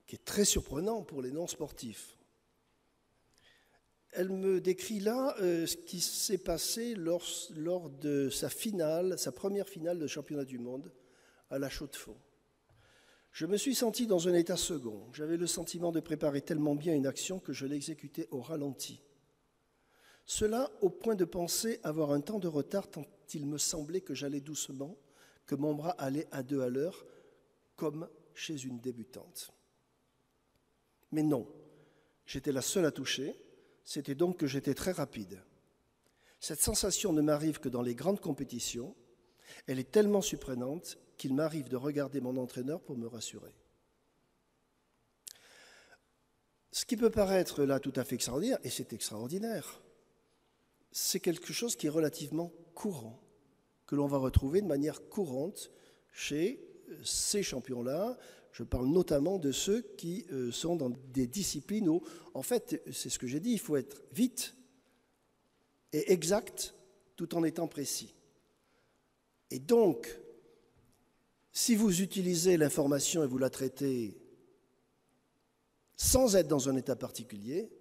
qui est très surprenant pour les non-sportifs. Elle me décrit là ce qui s'est passé lors de sa première finale de championnat du monde à La Chaux-de-Fonds. Je me suis senti dans un état second. J'avais le sentiment de préparer tellement bien une action que je l'exécutais au ralenti. Cela au point de penser avoir un temps de retard tant il me semblait que j'allais doucement, que mon bras allait à 2 à l'heure, comme chez une débutante. Mais non, j'étais la seule à toucher, c'était donc que j'étais très rapide. Cette sensation ne m'arrive que dans les grandes compétitions, elle est tellement surprenante qu'il m'arrive de regarder mon entraîneur pour me rassurer. Ce qui peut paraître là tout à fait extraordinaire, et c'est extraordinaire, c'est quelque chose qui est relativement courant, que l'on va retrouver de manière courante chez ces champions-là. Je parle notamment de ceux qui sont dans des disciplines où, en fait, c'est ce que j'ai dit, il faut être vite et exact tout en étant précis. Et donc, si vous utilisez l'information et vous la traitez sans être dans un état particulier,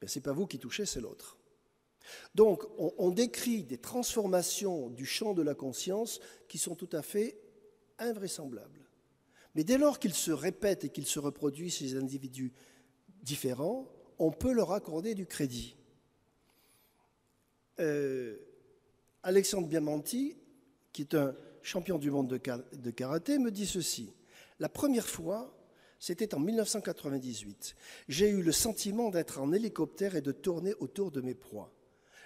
ce n'est pas vous qui touchez, c'est l'autre. Donc, on décrit des transformations du champ de la conscience qui sont tout à fait invraisemblable. Mais dès lors qu'ils se répètent et qu'ils se reproduisent chez des individus différents, on peut leur accorder du crédit. Alexandre Biamanti, qui est un champion du monde de karaté, me dit ceci. La première fois, c'était en 1998. J'ai eu le sentiment d'être en hélicoptère et de tourner autour de mes proies.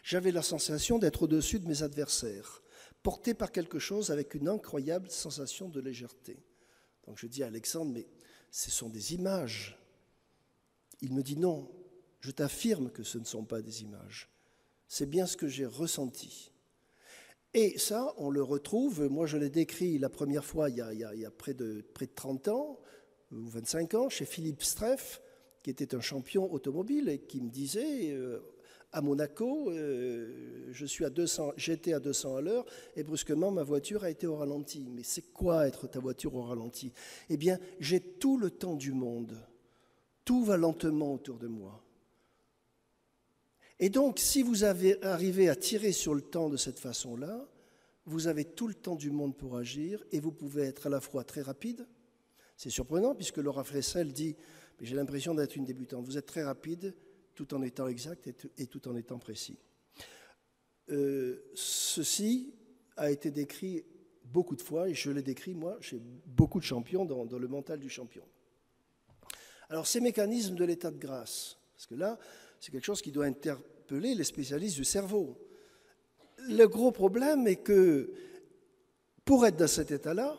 J'avais la sensation d'être au-dessus de mes adversaires, porté par quelque chose avec une incroyable sensation de légèreté. Donc je dis à Alexandre, mais ce sont des images. Il me dit non, je t'affirme que ce ne sont pas des images. C'est bien ce que j'ai ressenti. Et ça, on le retrouve, moi je l'ai décrit la première fois il y a près de 30 ans, ou 25 ans, chez Philippe Streff, qui était un champion automobile et qui me disait, à Monaco, j'étais à 200 à l'heure et brusquement ma voiture a été au ralenti. Mais c'est quoi être ta voiture au ralenti? Eh bien, j'ai tout le temps du monde. Tout va lentement autour de moi. Et donc, si vous arrivez à tirer sur le temps de cette façon-là, vous avez tout le temps du monde pour agir et vous pouvez être à la fois très rapide. C'est surprenant puisque Laura Flessel dit « j'ai l'impression d'être une débutante ». Vous êtes très rapide tout en étant exact et tout en étant précis. Ceci a été décrit beaucoup de fois et je l'ai décrit, moi, chez beaucoup de champions dans le mental du champion. Alors, ces mécanismes de l'état de grâce, parce que là, c'est quelque chose qui doit interpeller les spécialistes du cerveau. Le gros problème est que pour être dans cet état-là,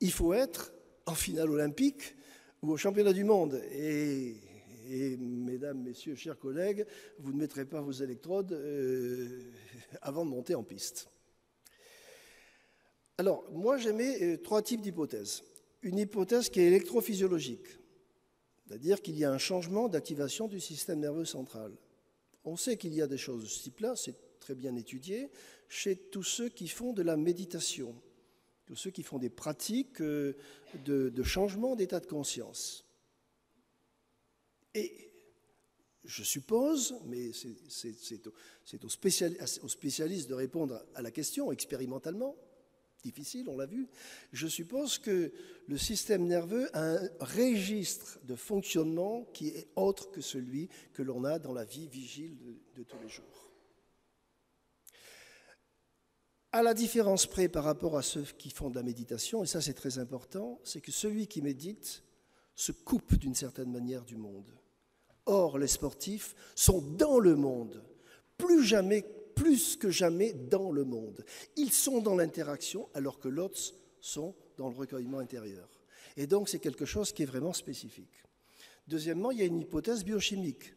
il faut être en finale olympique ou au championnat du monde. Et mesdames, messieurs, chers collègues, vous ne mettrez pas vos électrodes avant de monter en piste. Alors, moi, j'émets 3 types d'hypothèses. Une hypothèse qui est électrophysiologique, c'est-à-dire qu'il y a un changement d'activation du système nerveux central. On sait qu'il y a des choses de ce type-là, c'est très bien étudié, chez tous ceux qui font de la méditation, tous ceux qui font des pratiques de changement d'état de conscience. Et je suppose, mais c'est aux spécialistes de répondre à la question expérimentalement, difficile, on l'a vu, je suppose que le système nerveux a un registre de fonctionnement qui est autre que celui que l'on a dans la vie vigile de tous les jours. À la différence près par rapport à ceux qui font de la méditation, et ça c'est très important, c'est que celui qui médite se coupe d'une certaine manière du monde. Or, les sportifs sont dans le monde, plus que jamais dans le monde. Ils sont dans l'interaction alors que l'autre sont dans le recueillement intérieur. Et donc, c'est quelque chose qui est vraiment spécifique. Deuxièmement, il y a une hypothèse biochimique.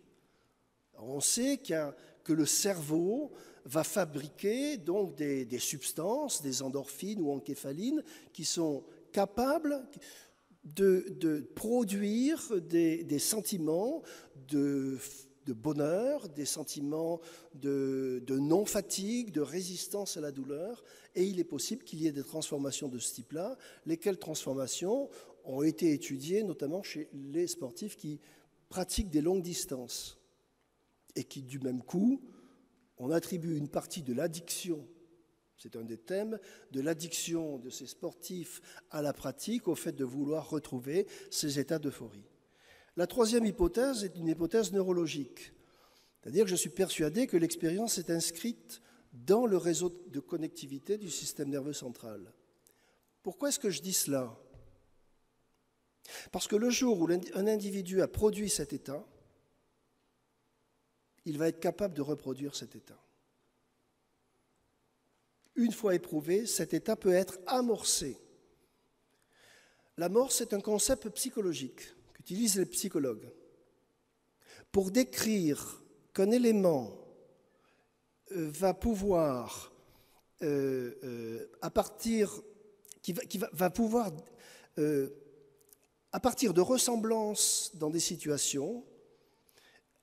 Alors, on sait que le cerveau va fabriquer donc des substances, des endorphines ou encéphalines, qui sont capables de produire des sentiments de bonheur, des sentiments de non-fatigue, de résistance à la douleur, et il est possible qu'il y ait des transformations de ce type-là, lesquelles transformations ont été étudiées notamment chez les sportifs qui pratiquent des longues distances, et qui, du même coup, on attribue une partie de l'addiction, c'est un des thèmes, de l'addiction de ces sportifs à la pratique, au fait de vouloir retrouver ces états d'euphorie. La troisième hypothèse est une hypothèse neurologique, c'est-à-dire que je suis persuadé que l'expérience est inscrite dans le réseau de connectivité du système nerveux central. Pourquoi est-ce que je dis cela? Parce que le jour où un individu a produit cet état, il va être capable de reproduire cet état. Une fois éprouvé, cet état peut être amorcé. L'amorce est un concept psychologique qu'utilisent les psychologues pour décrire qu'un élément va pouvoir, à partir de ressemblances dans des situations,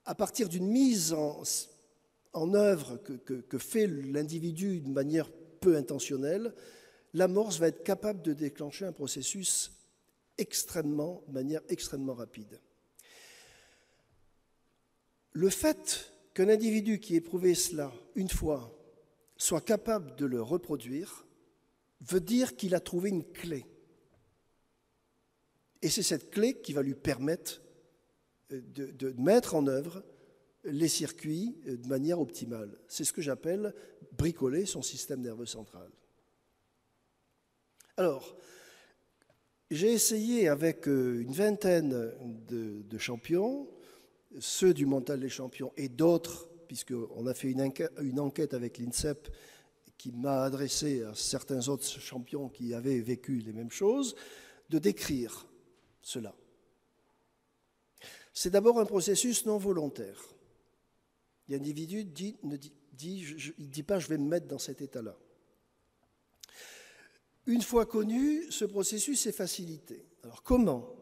à partir d'une mise en œuvre que fait l'individu de manière peu intentionnelle, l'amorce va être capable de déclencher un processus de manière extrêmement rapide. Le fait qu'un individu qui ait éprouvé cela une fois soit capable de le reproduire veut dire qu'il a trouvé une clé. Et c'est cette clé qui va lui permettre de mettre en œuvre les circuits de manière optimale. C'est ce que j'appelle bricoler son système nerveux central. Alors, j'ai essayé avec une vingtaine de champions, ceux du mental des champions et d'autres, puisqu'on a fait une enquête avec l'INSEP qui m'a adressé à certains autres champions qui avaient vécu les mêmes choses, de décrire cela. C'est d'abord un processus non volontaire. L'individu ne dit pas « je vais me mettre dans cet état-là ». Une fois connu, ce processus est facilité. Alors comment ?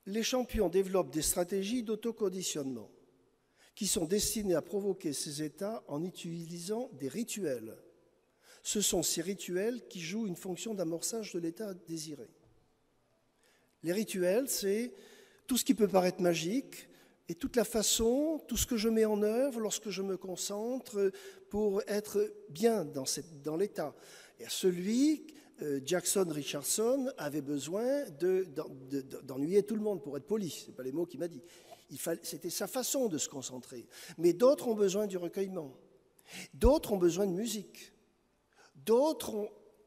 Les champions développent des stratégies d'autoconditionnement qui sont destinées à provoquer ces états en utilisant des rituels. Ce sont ces rituels qui jouent une fonction d'amorçage de l'état désiré. Les rituels, c'est tout ce qui peut paraître magique et toute la façon, tout ce que je mets en œuvre lorsque je me concentre pour être bien dans l'état. Et celui, Jackson Richardson, avait besoin d'ennuyer tout le monde, pour être poli. Ce n'est pas les mots qu'il m'a dit. C'était sa façon de se concentrer. Mais d'autres ont besoin du recueillement. D'autres ont besoin de musique.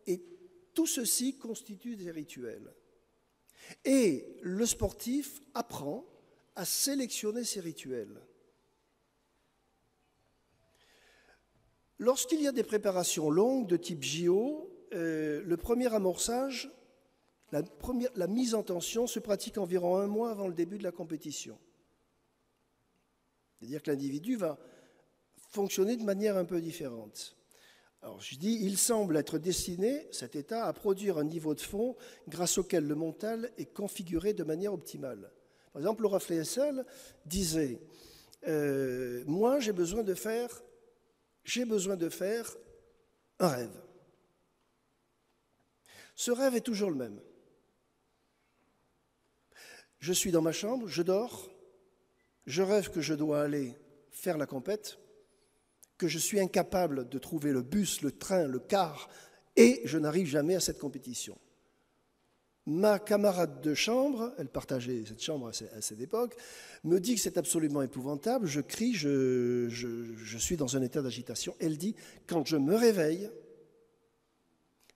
Et tout ceci constitue des rituels. Et le sportif apprend à sélectionner ces rituels. Lorsqu'il y a des préparations longues de type JO, le premier amorçage, la mise en tension se pratique environ 1 mois avant le début de la compétition. C'est-à-dire que l'individu va fonctionner de manière un peu différente. Alors je dis, il semble être destiné, cet état, à produire un niveau de fond grâce auquel le mental est configuré de manière optimale. Par exemple, Laura Flessel disait, moi j'ai besoin de faire un rêve. Ce rêve est toujours le même. Je suis dans ma chambre, je dors, je rêve que je dois aller faire la compète, que je suis incapable de trouver le bus, le train, le car, et je n'arrive jamais à cette compétition. Ma camarade de chambre, elle partageait cette chambre à cette époque, me dit que c'est absolument épouvantable, je crie, je suis dans un état d'agitation. Elle dit, quand je me réveille,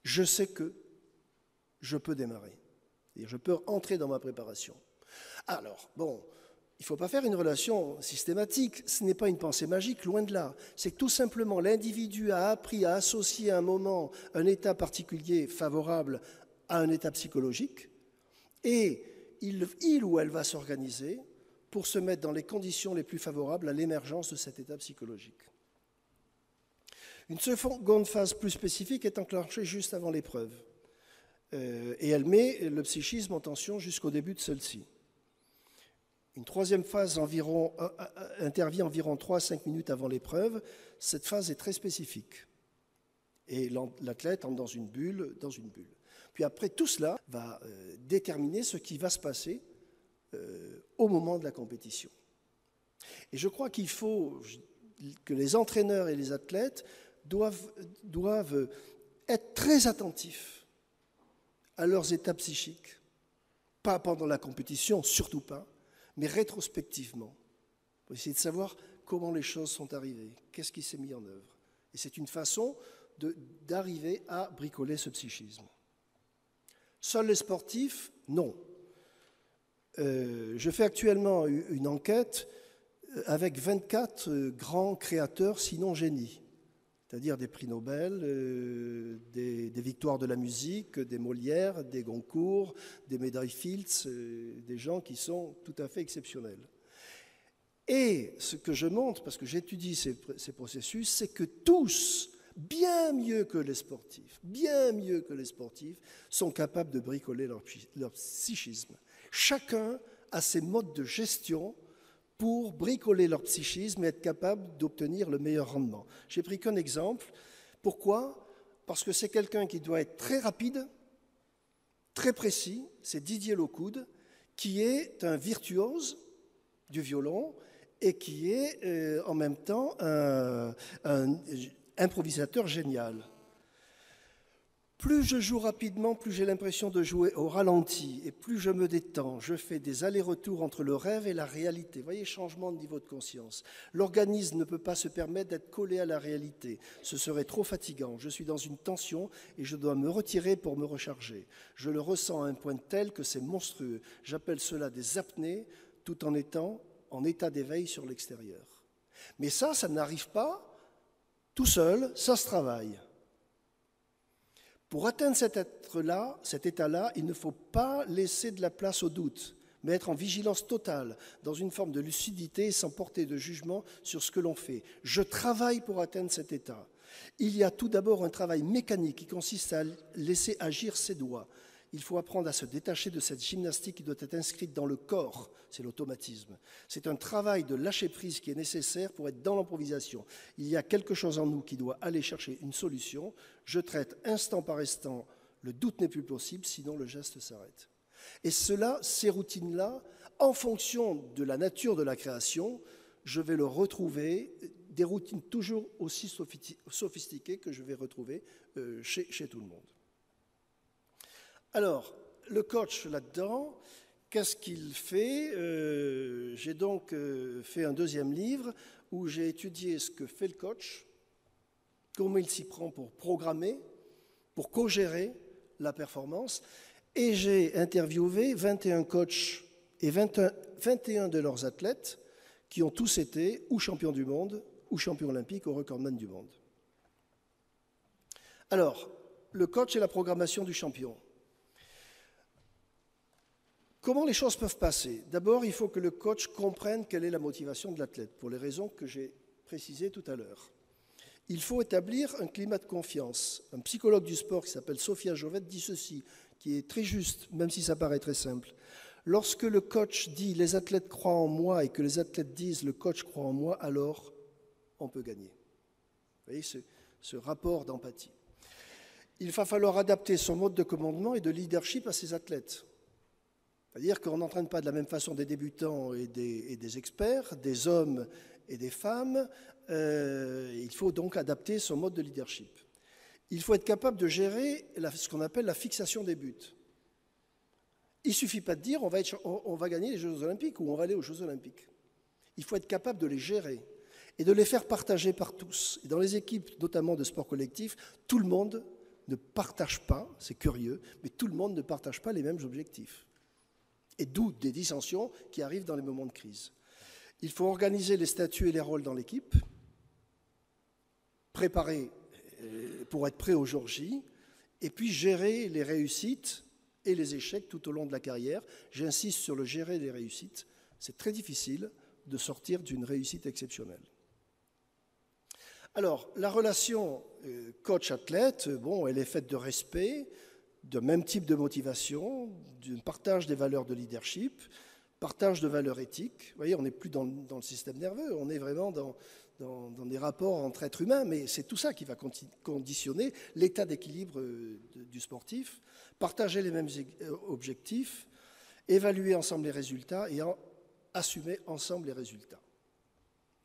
je sais que je peux démarrer, et je peux entrer dans ma préparation. Alors, bon, il ne faut pas faire une relation systématique, ce n'est pas une pensée magique, loin de là. C'est que tout simplement l'individu a appris à associer à un moment un état particulier favorable à un état psychologique, et il ou elle va s'organiser pour se mettre dans les conditions les plus favorables à l'émergence de cet état psychologique. Une seconde phase plus spécifique est enclenchée juste avant l'épreuve, et elle met le psychisme en tension jusqu'au début de celle-ci. Une troisième phase intervient environ 3 à 5 minutes avant l'épreuve. Cette phase est très spécifique. Et l'athlète entre dans une bulle. Puis après, tout cela va déterminer ce qui va se passer au moment de la compétition. Et je crois qu'il faut que les entraîneurs et les athlètes doivent être très attentifs à leurs états psychiques. Pas pendant la compétition, surtout pas, mais rétrospectivement, pour essayer de savoir comment les choses sont arrivées, qu'est-ce qui s'est mis en œuvre. Et c'est une façon d'arriver à bricoler ce psychisme. Seuls les sportifs, non. Je fais actuellement une enquête avec 24 grands créateurs, sinon génies, c'est-à-dire des prix Nobel, des victoires de la musique, des Molières, des Goncourt, des médailles Fields, des gens qui sont tout à fait exceptionnels. Et ce que je montre, parce que j'étudie ces processus, c'est que tous, bien mieux que les sportifs, sont capables de bricoler leur psychisme. Chacun a ses modes de gestion pour bricoler leur psychisme et être capable d'obtenir le meilleur rendement. J'ai pris qu'un exemple. Pourquoi ? Parce que c'est quelqu'un qui doit être très rapide, très précis. C'est Didier Locoud, qui est un virtuose du violon et qui est en même temps un improvisateur génial. Plus je joue rapidement, plus j'ai l'impression de jouer au ralenti et plus je me détends. Je fais des allers-retours entre le rêve et la réalité. Vous voyez, changement de niveau de conscience. L'organisme ne peut pas se permettre d'être collé à la réalité. Ce serait trop fatigant. Je suis dans une tension et je dois me retirer pour me recharger. Je le ressens à un point tel que c'est monstrueux. J'appelle cela des apnées tout en étant en état d'éveil sur l'extérieur. Mais ça n'arrive pas tout seul, ça se travaille. Pour atteindre cet état-là, il ne faut pas laisser de la place au doute, mais être en vigilance totale, dans une forme de lucidité sans porter de jugement sur ce que l'on fait. Je travaille pour atteindre cet état. Il y a tout d'abord un travail mécanique qui consiste à laisser agir ses doigts. Il faut apprendre à se détacher de cette gymnastique qui doit être inscrite dans le corps, c'est l'automatisme. C'est un travail de lâcher-prise qui est nécessaire pour être dans l'improvisation. Il y a quelque chose en nous qui doit aller chercher une solution. Je traite instant par instant, le doute n'est plus possible, sinon le geste s'arrête. Et ces routines-là, en fonction de la nature de la création, je vais le retrouver, des routines toujours aussi sophistiquées que je vais retrouver chez tout le monde. Alors, le coach là-dedans, qu'est-ce qu'il fait ? J'ai donc fait un deuxième livre où j'ai étudié ce que fait le coach, comment il s'y prend pour programmer, pour co-gérer la performance, et j'ai interviewé 21 coachs et 21 de leurs athlètes qui ont tous été ou champions du monde, ou champions olympiques, ou recordman du monde. Alors, le coach et la programmation du champion. Comment les choses peuvent passer ? D'abord, il faut que le coach comprenne quelle est la motivation de l'athlète, pour les raisons que j'ai précisées tout à l'heure. Il faut établir un climat de confiance. Un psychologue du sport qui s'appelle Sophia Jovette dit ceci, qui est très juste, même si ça paraît très simple. Lorsque le coach dit « les athlètes croient en moi » et que les athlètes disent « le coach croit en moi », alors on peut gagner. Vous voyez ce rapport d'empathie. Il va falloir adapter son mode de commandement et de leadership à ses athlètes. C'est-à-dire qu'on n'entraîne pas de la même façon des débutants et des experts, des hommes et des femmes. Il faut donc adapter son mode de leadership. Il faut être capable de gérer ce qu'on appelle la fixation des buts. Il ne suffit pas de dire on va gagner les Jeux Olympiques ou on va aller aux Jeux Olympiques. Il faut être capable de les gérer et de les faire partager par tous. Et dans les équipes, notamment de sport collectif, tout le monde ne partage pas, c'est curieux, mais tout le monde ne partage pas les mêmes objectifs. Et d'où des dissensions qui arrivent dans les moments de crise. Il faut organiser les statuts et les rôles dans l'équipe, préparer pour être prêt au jour J, et puis gérer les réussites et les échecs tout au long de la carrière. J'insiste sur le gérer les réussites. C'est très difficile de sortir d'une réussite exceptionnelle. Alors, la relation coach-athlète, elle est faite de respect, de même type de motivation, d'un partage des valeurs de leadership, partage de valeurs éthiques. Vous voyez, on n'est plus dans le système nerveux, on est vraiment dans des rapports entre êtres humains, mais c'est tout ça qui va conditionner l'état d'équilibre du sportif, partager les mêmes objectifs, évaluer ensemble les résultats et assumer ensemble les résultats.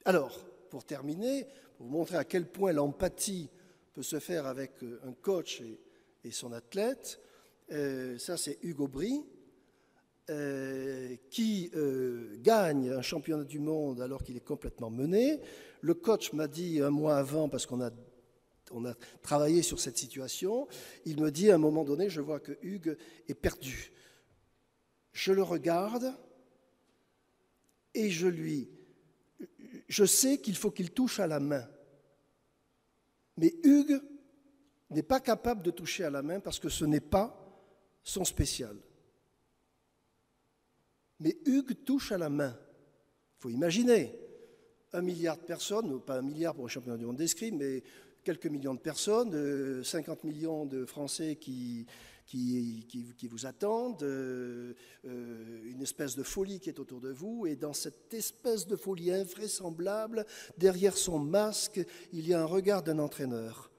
Alors, pour terminer, pour vous montrer à quel point l'empathie peut se faire avec un coach et son athlète, ça c'est Hugo Bry, qui gagne un championnat du monde alors qu'il est complètement mené. Le coach m'a dit un mois avant, parce qu'on a travaillé sur cette situation, il me dit à un moment donné, je vois que Hugues est perdu. Je le regarde et je sais qu'il faut qu'il touche à la main. Mais Hugues n'est pas capable de toucher à la main parce que ce n'est pas son spécial. Mais Hugues touche à la main. Il faut imaginer 1 milliard de personnes, pas 1 milliard pour le championnat du monde d'escrime, mais quelques millions de personnes, 50 millions de Français qui vous attendent, une espèce de folie qui est autour de vous, et dans cette espèce de folie invraisemblable, derrière son masque, il y a un regard d'un entraîneur.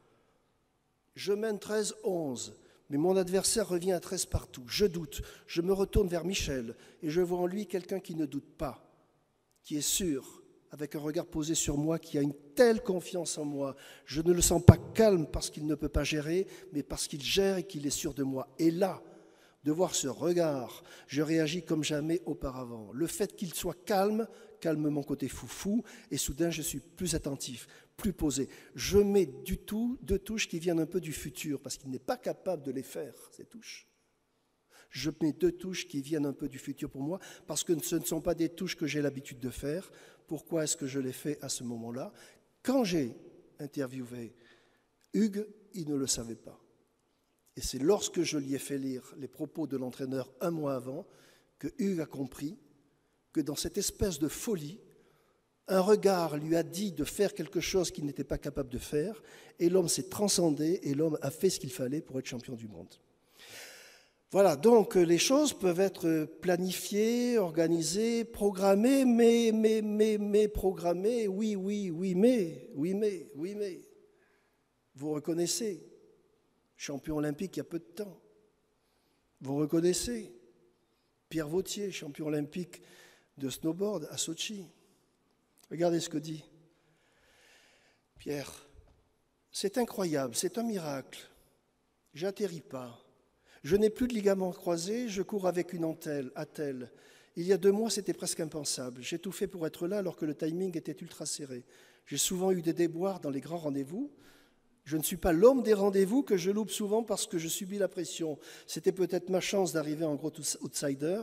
Je mène 13-11, mais mon adversaire revient à 13 partout. Je doute, je me retourne vers Michel, et je vois en lui quelqu'un qui ne doute pas, qui est sûr, avec un regard posé sur moi, qui a une telle confiance en moi. Je ne le sens pas calme parce qu'il ne peut pas gérer, mais parce qu'il gère et qu'il est sûr de moi. Et là, de voir ce regard, je réagis comme jamais auparavant. Le fait qu'il soit calme mon côté foufou, et soudain je suis plus attentif, plus posé. Je mets deux touches qui viennent un peu du futur, parce qu'il n'est pas capable de les faire, ces touches. Je mets deux touches qui viennent un peu du futur pour moi, parce que ce ne sont pas des touches que j'ai l'habitude de faire. Pourquoi est-ce que je les fais à ce moment-là? Quand j'ai interviewé Hugues, il ne le savait pas. Et c'est lorsque je lui ai fait lire les propos de l'entraîneur un mois avant que Hugues a compris que dans cette espèce de folie, un regard lui a dit de faire quelque chose qu'il n'était pas capable de faire, et l'homme s'est transcendé, et l'homme a fait ce qu'il fallait pour être champion du monde. Voilà, donc les choses peuvent être planifiées, organisées, programmées, mais programmées, oui, mais. Vous reconnaissez, champion olympique il y a peu de temps. Vous reconnaissez, Pierre Vautier, champion olympique de snowboard à Sochi. Regardez ce que dit Pierre. C'est incroyable, c'est un miracle. J'atterris pas. Je n'ai plus de ligaments croisés, je cours avec une attelle. Il y a 2 mois, c'était presque impensable. J'ai tout fait pour être là alors que le timing était ultra serré. J'ai souvent eu des déboires dans les grands rendez-vous. Je ne suis pas l'homme des rendez-vous que je loupe souvent parce que je subis la pression. C'était peut-être ma chance d'arriver en gros outsider.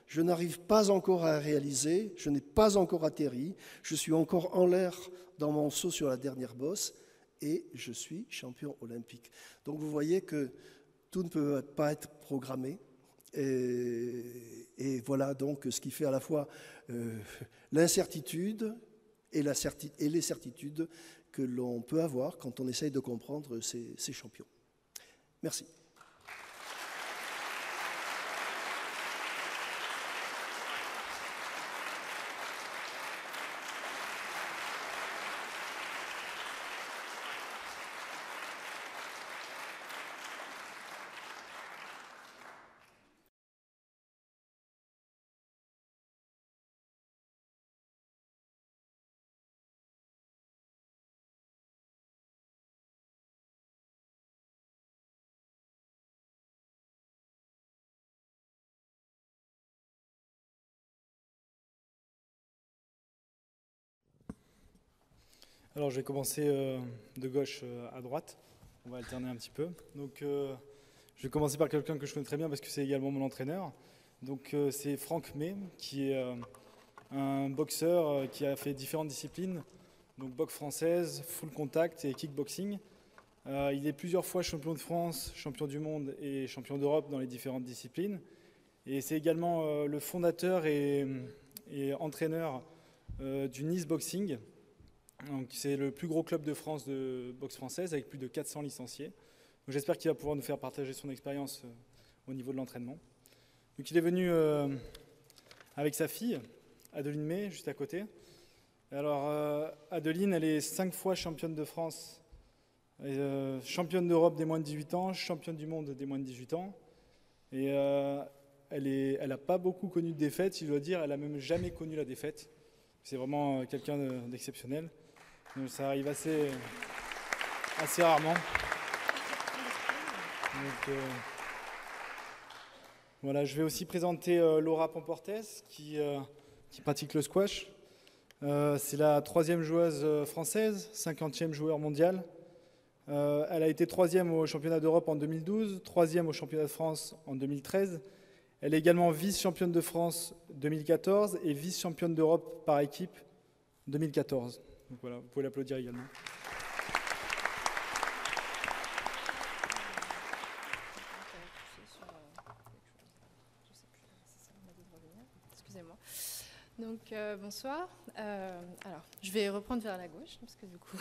Je n'arrive pas encore à réaliser, je n'ai pas encore atterri, je suis encore en l'air dans mon saut sur la dernière bosse et je suis champion olympique. Donc vous voyez que tout ne peut pas être programmé. Et voilà donc ce qui fait à la fois l'incertitude et les certitudes que l'on peut avoir quand on essaye de comprendre ces champions. Merci. Alors je vais commencer de gauche à droite, on va alterner un petit peu. Donc je vais commencer par quelqu'un que je connais très bien parce que c'est également mon entraîneur. Donc c'est Franck May, qui est un boxeur qui a fait différentes disciplines, donc boxe française, full contact et kickboxing. Il est plusieurs fois champion de France, champion du monde et champion d'Europe dans les différentes disciplines. Et c'est également le fondateur et entraîneur du Nice Boxing. C'est le plus gros club de France de boxe française avec plus de 400 licenciés. J'espère qu'il va pouvoir nous faire partager son expérience au niveau de l'entraînement. Donc, il est venu avec sa fille, Adeline May, juste à côté. Alors, Adeline, elle est 5 fois championne de France, championne d'Europe des moins de 18 ans, championne du monde des moins de 18 ans. Et elle n'a pas beaucoup connu de défaite, si je dois dire. Elle n'a même jamais connu la défaite. C'est vraiment quelqu'un d'exceptionnel. Donc ça arrive assez rarement. Donc, voilà, je vais aussi présenter Laura Pamportes qui pratique le squash. C'est la 3e joueuse française, 50e joueur mondial. Elle a été 3e au championnat d'Europe en 2012, 3e au championnat de France en 2013. Elle est également vice-championne de France 2014 et vice-championne d'Europe par équipe 2014. Donc voilà, vous pouvez l'applaudir également. Excusez-moi. Donc bonsoir. Alors, je vais reprendre vers la gauche parce que du coup,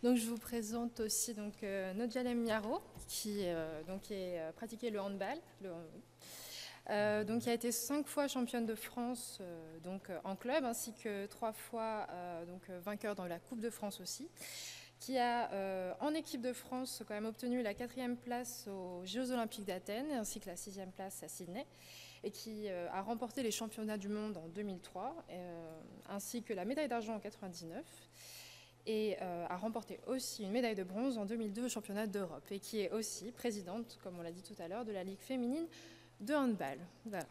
donc je vous présente aussi donc Nodjalem Miaro qui a pratiqué le handball. Donc, qui a été 5 fois championne de France en club, ainsi que 3 fois vainqueur dans la Coupe de France aussi, qui a en équipe de France quand même obtenu la 4e place aux Jeux Olympiques d'Athènes, ainsi que la 6e place à Sydney. et qui a remporté les championnats du monde en 2003, ainsi que la médaille d'argent en 1999, et a remporté aussi une médaille de bronze en 2002 au championnat d'Europe, et qui est aussi présidente, comme on l'a dit tout à l'heure, de la Ligue féminine de handball. Voilà.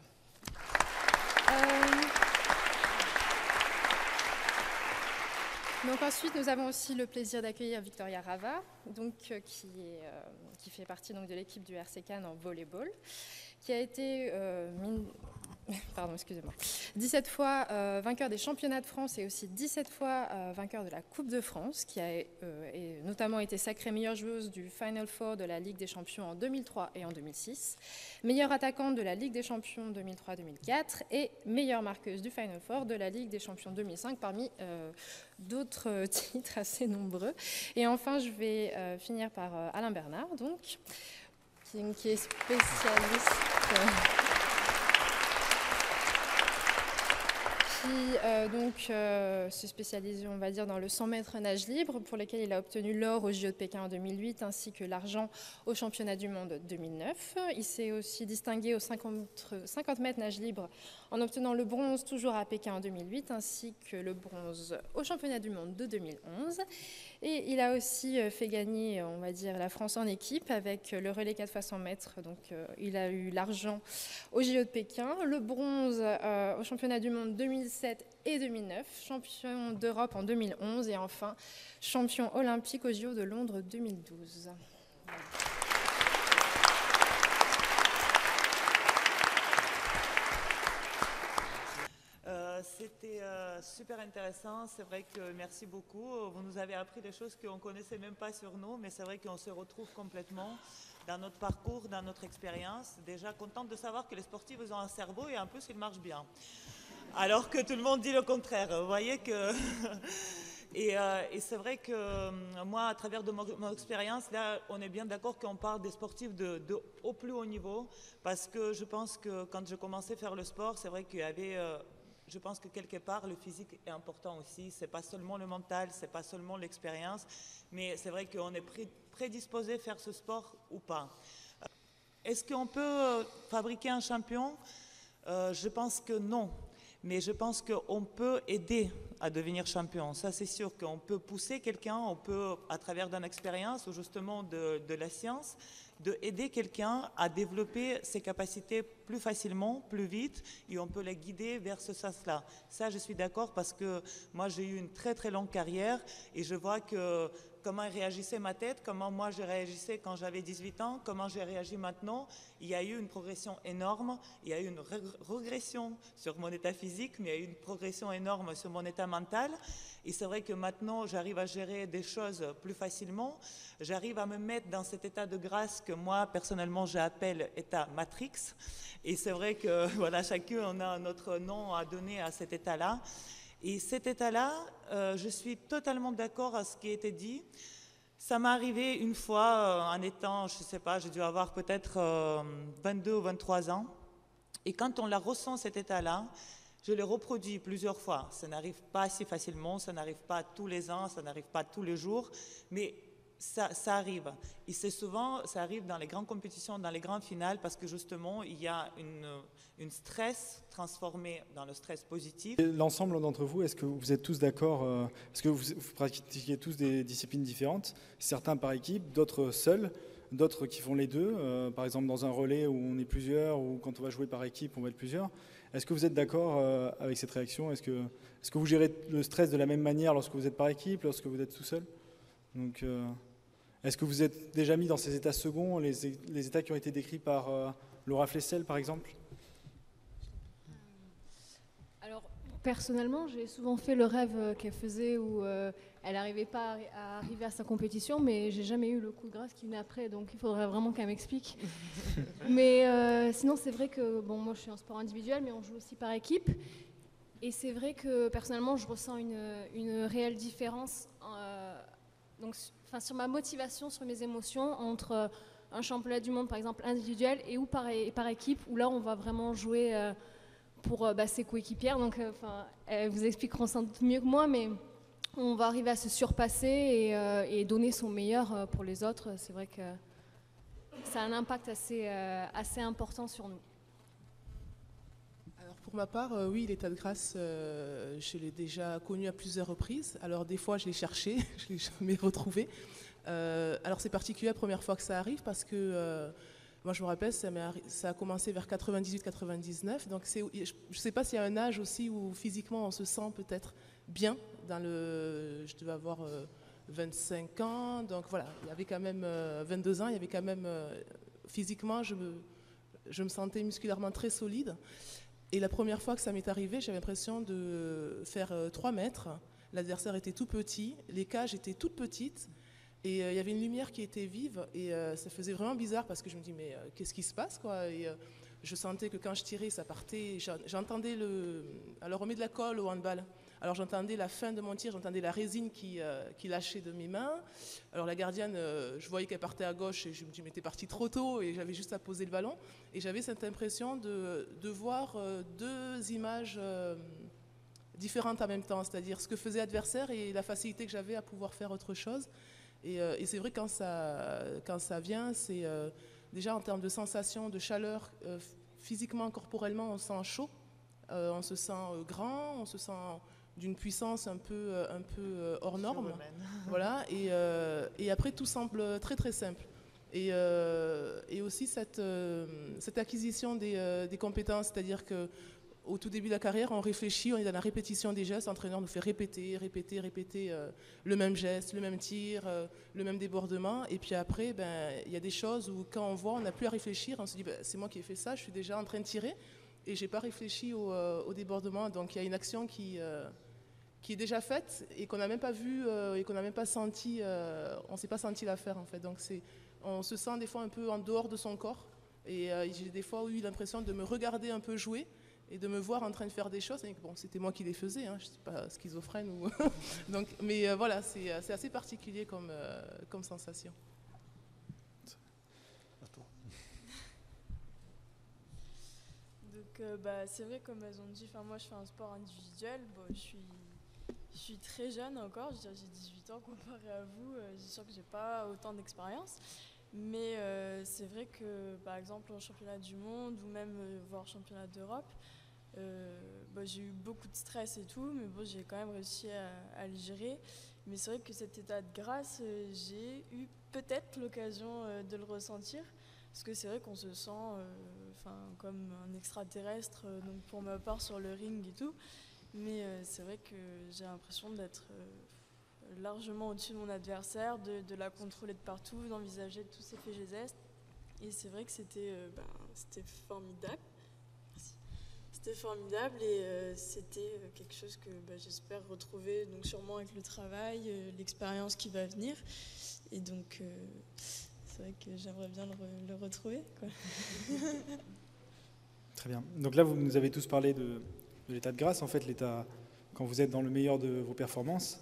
Donc ensuite, nous avons aussi le plaisir d'accueillir Victoria Rava, donc, qui fait partie donc, de l'équipe du RC Cannes en volleyball, qui a été 17 fois vainqueur des championnats de France et aussi 17 fois vainqueur de la Coupe de France, qui a notamment été sacrée meilleure joueuse du Final Four de la Ligue des Champions en 2003 et en 2006, meilleure attaquante de la Ligue des Champions 2003-2004 et meilleure marqueuse du Final Four de la Ligue des Champions 2005, parmi d'autres titres assez nombreux. Et enfin, je vais finir par Alain Bernard, donc, qui est spécialiste... qui se spécialise, on va dire, dans le 100 mètres nage libre, pour lequel il a obtenu l'or au JO de Pékin en 2008, ainsi que l'argent au championnat du monde 2009. Il s'est aussi distingué au 50 mètres nage libre en obtenant le bronze toujours à Pékin en 2008, ainsi que le bronze au championnat du monde de 2011. Et il a aussi fait gagner, on va dire, la France en équipe avec le relais 4 x 100 mètres. Donc, il a eu l'argent au JO de Pékin, le bronze au championnat du monde 2007 et 2009, champion d'Europe en 2011 et enfin champion olympique au JO de Londres 2012. Voilà. C'était super intéressant, c'est vrai que merci beaucoup. Vous nous avez appris des choses qu'on ne connaissait même pas sur nous, mais c'est vrai qu'on se retrouve complètement dans notre parcours, dans notre expérience. Déjà contente de savoir que les sportifs ont un cerveau et en plus ils marchent bien. Alors que tout le monde dit le contraire. Vous voyez que... Et c'est vrai que moi, à travers de mon expérience, là, on est bien d'accord qu'on parle des sportifs au plus haut niveau, parce que je pense que quand je commençais à faire le sport, c'est vrai qu'il y avait... je pense que quelque part, le physique est important aussi. Ce n'est pas seulement le mental, ce n'est pas seulement l'expérience, mais c'est vrai qu'on est prédisposé à faire ce sport ou pas. Est-ce qu'on peut fabriquer un champion? Je pense que non. Mais je pense qu'on peut aider à devenir champion. Ça, c'est sûr qu'on peut pousser quelqu'un, on peut, à travers d'une expérience ou justement de la science, d'aider quelqu'un à développer ses capacités plus facilement, plus vite, et on peut la guider vers ce sens-là. Ça, je suis d'accord parce que moi, j'ai eu une très, très longue carrière et je vois comment réagissait ma tête, comment moi je réagissais quand j'avais 18 ans, comment j'ai réagi maintenant. Il y a eu une progression énorme, il y a eu une régression sur mon état physique, mais il y a eu une progression énorme sur mon état mental. Et c'est vrai que maintenant, j'arrive à gérer des choses plus facilement. J'arrive à me mettre dans cet état de grâce que moi, personnellement, j'appelle état Matrix. Et c'est vrai que voilà, chacun on a notre nom à donner à cet état-là. Et cet état-là, je suis totalement d'accord à ce qui a été dit. Ça m'est arrivé une fois en étant, je ne sais pas, j'ai dû avoir peut-être 22 ou 23 ans. Et quand on la ressent, cet état-là, je le reproduis plusieurs fois. Ça n'arrive pas si facilement, ça n'arrive pas tous les ans, ça n'arrive pas tous les jours, mais ça arrive. Et c'est souvent, ça arrive dans les grandes compétitions, dans les grandes finales, parce que justement, il y a une stress transformé dans le stress positif. L'ensemble d'entre vous, est-ce que vous êtes tous d'accord, parce que vous pratiquez tous des disciplines différentes, certains par équipe, d'autres seuls, d'autres qui font les deux, par exemple dans un relais où on est plusieurs, ou quand on va jouer par équipe, on va être plusieurs. Est-ce que vous êtes d'accord avec cette réaction? Est-ce que vous gérez le stress de la même manière lorsque vous êtes par équipe, lorsque vous êtes tout seul? Donc, est-ce que vous êtes déjà mis dans ces états seconds, les états qui ont été décrits par Laura Flessel, par exemple? Alors, personnellement, j'ai souvent fait le rêve qu'elle faisait où elle n'arrivait pas à arriver à sa compétition, mais j'ai jamais eu le coup de grâce qui venait après, donc il faudrait vraiment qu'elle m'explique. Mais sinon, c'est vrai que, bon, moi je suis en sport individuel, mais on joue aussi par équipe. Et c'est vrai que personnellement, je ressens une réelle différence sur ma motivation, sur mes émotions entre un championnat du monde, par exemple, individuel et ou par équipe, où là, on va vraiment jouer pour ses coéquipières. Donc, elles vous expliqueront sans doute mieux que moi, mais on va arriver à se surpasser et donner son meilleur pour les autres. C'est vrai que ça a un impact assez important sur nous. Pour ma part, oui, l'état de grâce, je l'ai déjà connu à plusieurs reprises. Alors des fois, je l'ai cherché, je ne l'ai jamais retrouvé. Alors c'est particulier la première fois que ça arrive parce que moi je me rappelle, ça a commencé vers 98-99. Donc je ne sais pas s'il y a un âge aussi où physiquement on se sent peut-être bien. Je devais avoir 25 ans, donc voilà, il y avait quand même 22 ans, il y avait quand même physiquement, je me sentais musculairement très solide. Et la première fois que ça m'est arrivé, j'avais l'impression de faire 3 mètres. L'adversaire était tout petit, les cages étaient toutes petites. Et il y avait une lumière qui était vive. Et ça faisait vraiment bizarre parce que je me dis, mais qu'est-ce qui se passe quoi. Et je sentais que quand je tirais, ça partait. J'entendais Alors on met de la colle au handball. Alors j'entendais la fin de mon tir, j'entendais la résine qui lâchait de mes mains. Alors la gardienne, je voyais qu'elle partait à gauche et je me dis mais t'es parti trop tôt et j'avais juste à poser le ballon. Et j'avais cette impression de voir 2 images différentes en même temps, c'est-à-dire ce que faisait l'adversaire et la facilité que j'avais à pouvoir faire autre chose. Et c'est vrai quand ça vient, c'est déjà en termes de sensation, de chaleur, physiquement, corporellement, on se sent chaud, on se sent grand, on se sent d'une puissance un peu hors norme. Voilà, et après tout semble très très simple. Et aussi cette acquisition des compétences, c'est-à-dire qu'au tout début de la carrière, on réfléchit, on est dans la répétition des gestes, l'entraîneur nous fait répéter le même geste, le même tir, le même débordement. Et puis après, il y a des choses où quand on voit, on n'a plus à réfléchir, on se dit c'est moi qui ai fait ça, je suis déjà en train de tirer. Et je n'ai pas réfléchi au débordement. Donc il y a une action qui est déjà faite et qu'on n'a même pas vue et qu'on n'a même pas senti, on ne s'est pas senti la faire en fait. Donc on se sent des fois un peu en dehors de son corps. Et j'ai des fois eu l'impression de me regarder un peu jouer et de me voir en train de faire des choses. Et bon, c'était moi qui les faisais, hein, je ne suis pas schizophrène. Donc, mais voilà, c'est assez particulier comme sensation. Donc c'est vrai, comme elles ont dit, moi je fais un sport individuel, je suis très jeune encore, je dirais j'ai 18 ans comparé à vous, c'est sûr que j'ai pas autant d'expérience, mais c'est vrai que par exemple en championnat du monde ou même voire championnat d'Europe, j'ai eu beaucoup de stress et tout, mais bon, j'ai quand même réussi à le gérer. Mais c'est vrai que cet état de grâce, j'ai eu peut-être l'occasion de le ressentir. Parce que c'est vrai qu'on se sent comme un extraterrestre, donc pour ma part sur le ring et tout. Mais c'est vrai que j'ai l'impression d'être largement au-dessus de mon adversaire, de la contrôler de partout, d'envisager tous ses faits et gestes. Et c'est vrai que c'était formidable. Merci. C'était formidable et c'était quelque chose que j'espère retrouver, donc sûrement avec le travail, l'expérience qui va venir. Et donc... c'est vrai que j'aimerais bien le retrouver, quoi. Très bien. Donc là, vous nous avez tous parlé de l'état de grâce, en fait, l'état quand vous êtes dans le meilleur de vos performances.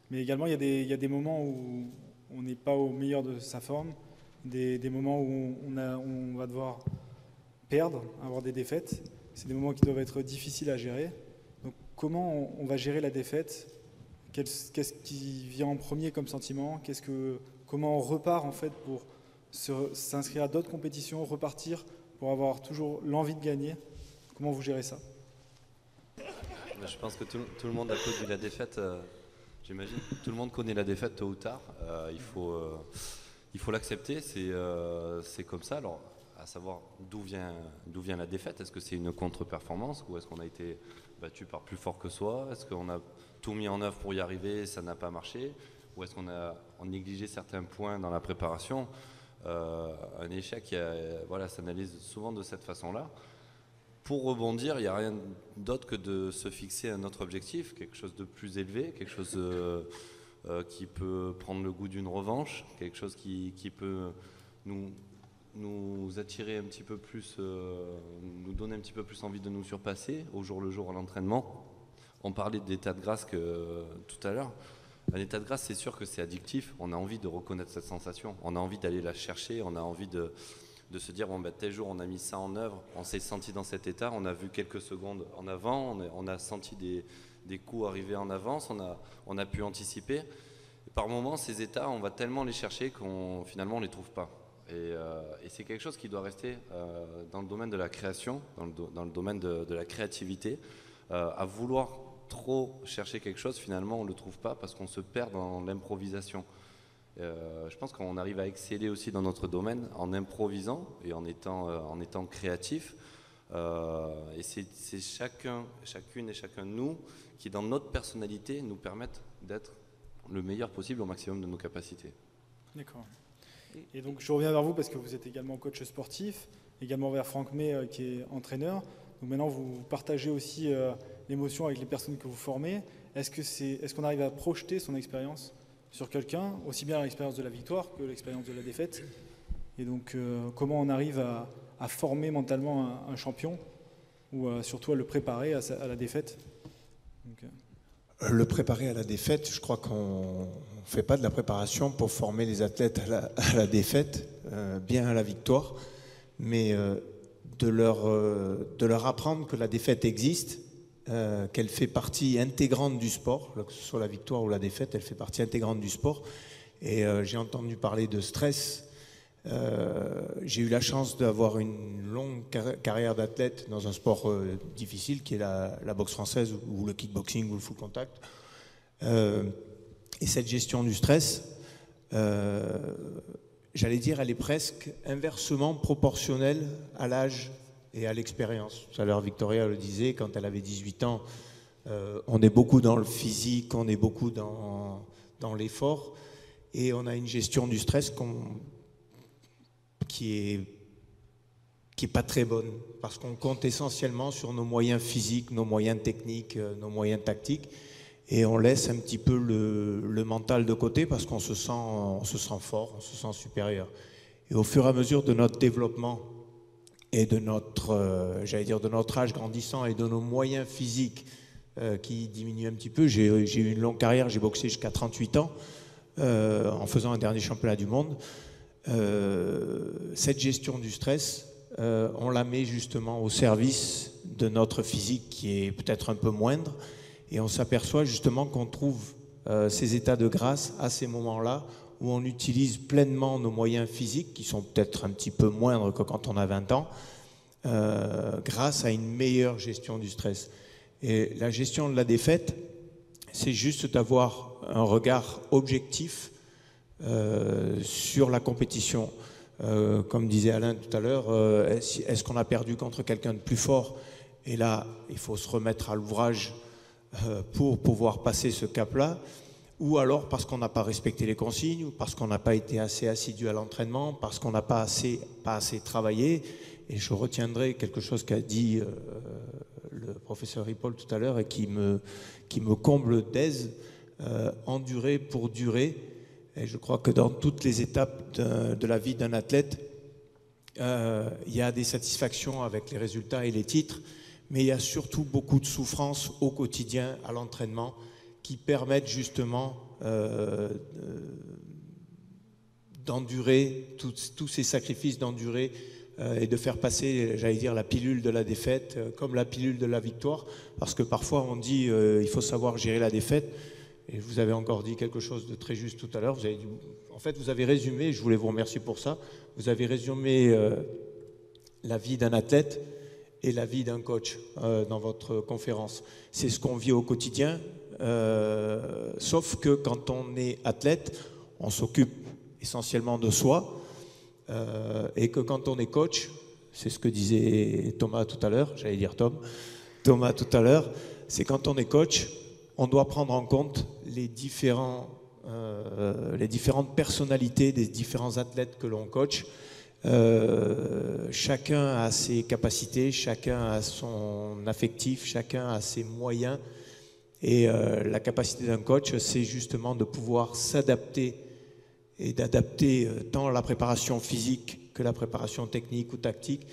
Mais également, il y a des moments où on n'est pas au meilleur de sa forme, des moments où on va devoir perdre, avoir des défaites. C'est des moments qui doivent être difficiles à gérer. Donc comment on va gérer la défaite ? Qu'est-ce qui vient en premier comme sentiment ? Comment on repart, en fait, pour s'inscrire à d'autres compétitions, repartir pour avoir toujours l'envie de gagner? Comment vous gérez ça? Je pense que tout le monde a connu la défaite, j'imagine. Tout le monde connaît la défaite tôt ou tard. Il faut l'accepter, c'est comme ça. Alors, à savoir d'où vient la défaite. Est-ce que c'est une contre-performance ou est-ce qu'on a été battu par plus fort que soi? Est-ce qu'on a tout mis en œuvre pour y arriver et ça n'a pas marché? Ou est-ce qu'on a négligé certains points dans la préparation? Un échec s'analyse souvent de cette façon-là. Pour rebondir, il n'y a rien d'autre que de se fixer un autre objectif, quelque chose de plus élevé, quelque chose qui peut prendre le goût d'une revanche, quelque chose qui peut nous attirer un petit peu plus, nous donner un petit peu plus envie de nous surpasser au jour le jour à l'entraînement. On parlait d'état de grâce tout à l'heure. Un état de grâce, c'est sûr que c'est addictif. On a envie de reconnaître cette sensation. On a envie d'aller la chercher. On a envie de se dire, tel jour, on a mis ça en œuvre. On s'est senti dans cet état. On a vu quelques secondes en avant. On a senti des coups arriver en avance. On a pu anticiper. Et par moments, ces états, on va tellement les chercher qu'on finalement, on ne les trouve pas. Et c'est quelque chose qui doit rester dans le domaine de la création, dans le domaine de la créativité. À vouloir trop chercher quelque chose, finalement, on ne le trouve pas parce qu'on se perd dans l'improvisation. Je pense qu'on arrive à exceller aussi dans notre domaine en improvisant et en étant créatif. Et c'est chacune et chacun de nous qui, dans notre personnalité, nous permettent d'être le meilleur possible au maximum de nos capacités. D'accord. Et donc je reviens vers vous parce que vous êtes également coach sportif, également vers Franck May qui est entraîneur. Donc maintenant vous partagez aussi l'émotion avec les personnes que vous formez. Est-ce qu'on arrive à projeter son expérience sur quelqu'un, aussi bien l'expérience de la victoire que l'expérience de la défaite? Et donc comment on arrive à former mentalement un champion ou surtout à le préparer à la défaite? Donc, Le préparer à la défaite, je crois qu'on ne fait pas de la préparation pour former les athlètes à la défaite, bien à la victoire, mais de leur apprendre que la défaite existe, qu'elle fait partie intégrante du sport, que ce soit la victoire ou la défaite, elle fait partie intégrante du sport. Et j'ai entendu parler de stress. J'ai eu la chance d'avoir une longue carrière d'athlète dans un sport difficile qui est la boxe française ou le kickboxing ou le full contact. Et cette gestion du stress, j'allais dire, elle est presque inversement proportionnelle à l'âge et à l'expérience. Tout à l'heure, Victoria le disait, quand elle avait 18 ans, on est beaucoup dans le physique, on est beaucoup dans l'effort, et on a une gestion du stress qui est pas très bonne, parce qu'on compte essentiellement sur nos moyens physiques, nos moyens techniques, nos moyens tactiques, et on laisse un petit peu le mental de côté parce qu'on se sent fort, on se sent supérieur. Et au fur et à mesure de notre développement et de notre âge grandissant et de nos moyens physiques qui diminuent un petit peu, j'ai eu une longue carrière, j'ai boxé jusqu'à 38 ans en faisant un dernier championnat du monde. Cette gestion du stress, on la met justement au service de notre physique qui est peut-être un peu moindre, et on s'aperçoit justement qu'on trouve ces états de grâce à ces moments-là où on utilise pleinement nos moyens physiques qui sont peut-être un petit peu moindres que quand on a 20 ans grâce à une meilleure gestion du stress. Et la gestion de la défaite, c'est juste d'avoir un regard objectif sur la compétition. Comme disait Alain tout à l'heure, est-ce qu'on a perdu contre quelqu'un de plus fort? Et là, il faut se remettre à l'ouvrage pour pouvoir passer ce cap-là, ou alors parce qu'on n'a pas respecté les consignes, ou parce qu'on n'a pas été assez assidu à l'entraînement, parce qu'on n'a pas assez travaillé. Et je retiendrai quelque chose qu'a dit le professeur Ripoll tout à l'heure et qui me comble d'aise, endurer pour durer. Et je crois que dans toutes les étapes de la vie d'un athlète, il y a des satisfactions avec les résultats et les titres, mais il y a surtout beaucoup de souffrances au quotidien, à l'entraînement, qui permettent justement d'endurer tous ces sacrifices, d'endurer et de faire passer, j'allais dire, la pilule de la défaite comme la pilule de la victoire, parce que parfois on dit il faut savoir gérer la défaite. Et vous avez encore dit quelque chose de très juste tout à l'heure. En fait, vous avez résumé, je voulais vous remercier pour ça, vous avez résumé la vie d'un athlète et la vie d'un coach dans votre conférence. C'est ce qu'on vit au quotidien, sauf que quand on est athlète, on s'occupe essentiellement de soi, et que quand on est coach, c'est ce que disait Thomas tout à l'heure, j'allais dire Thomas tout à l'heure, c'est quand on est coach, on doit prendre en compte les différentes personnalités des différents athlètes que l'on coach. Chacun a ses capacités, chacun a son affectif, chacun a ses moyens. Et la capacité d'un coach, c'est justement de pouvoir s'adapter et d'adapter tant la préparation physique que la préparation technique ou tactique.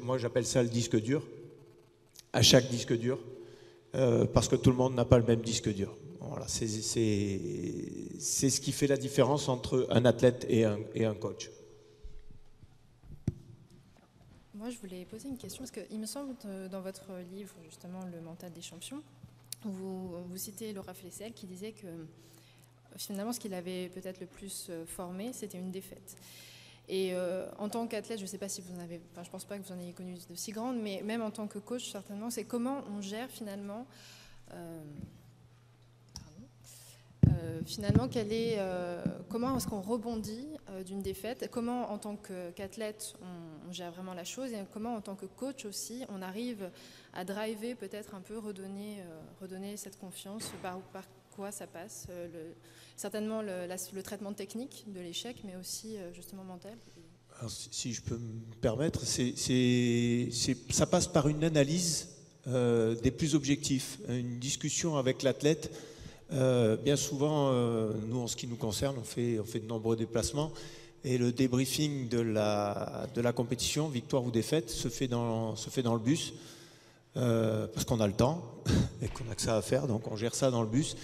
Moi, j'appelle ça le disque dur, à chaque disque dur. Parce que tout le monde n'a pas le même disque dur. Voilà, c'est ce qui fait la différence entre un athlète et un coach. Moi, je voulais poser une question, parce qu'il me semble que dans votre livre, justement, Le mental des champions, vous citez Laura Flessel qui disait que finalement, ce qu'il avait peut-être le plus formé, c'était une défaite. Et en tant qu'athlète, je ne sais pas si vous en avez, enfin, je ne pense pas que vous en ayez connu de si grandes, mais même en tant que coach, certainement, c'est comment on gère finalement, comment est-ce qu'on rebondit d'une défaite, comment en tant qu'athlète on gère vraiment la chose, et comment en tant que coach aussi on arrive à driver peut-être un peu, redonner cette confiance, par quoi ça passe, certainement le traitement technique de l'échec, mais aussi justement mental. Alors, si je peux me permettre, ça passe par une analyse des plus objectifs, une discussion avec l'athlète. Bien souvent, nous, en ce qui nous concerne, on fait de nombreux déplacements et le débriefing de la compétition, victoire ou défaite, se fait dans le bus parce qu'on a le temps et qu'on a que ça à faire, donc on gère ça dans le bus.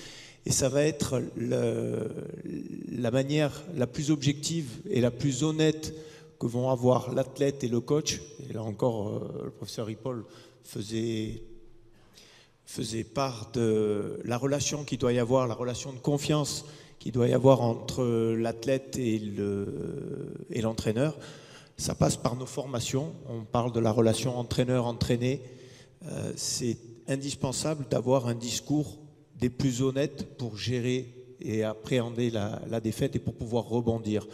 Et ça va être la manière la plus objective et la plus honnête que vont avoir l'athlète et le coach. Et là encore, le professeur Ripoll faisait part de la relation qu'il doit y avoir, la relation de confiance qu'il doit y avoir entre l'athlète et l'entraîneur. Ça passe par nos formations. On parle de la relation entraîneur-entraîné. C'est indispensable d'avoir un discours des plus honnêtes pour gérer et appréhender la défaite et pour pouvoir rebondir.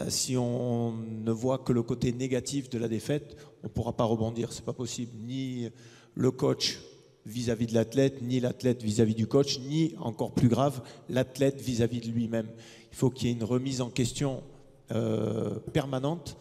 Si on ne voit que le côté négatif de la défaite, on ne pourra pas rebondir. C'est pas possible. Ni le coach vis-à-vis de l'athlète, ni l'athlète vis-à-vis du coach, ni, encore plus grave, l'athlète vis-à-vis de lui-même. Il faut qu'il y ait une remise en question permanente,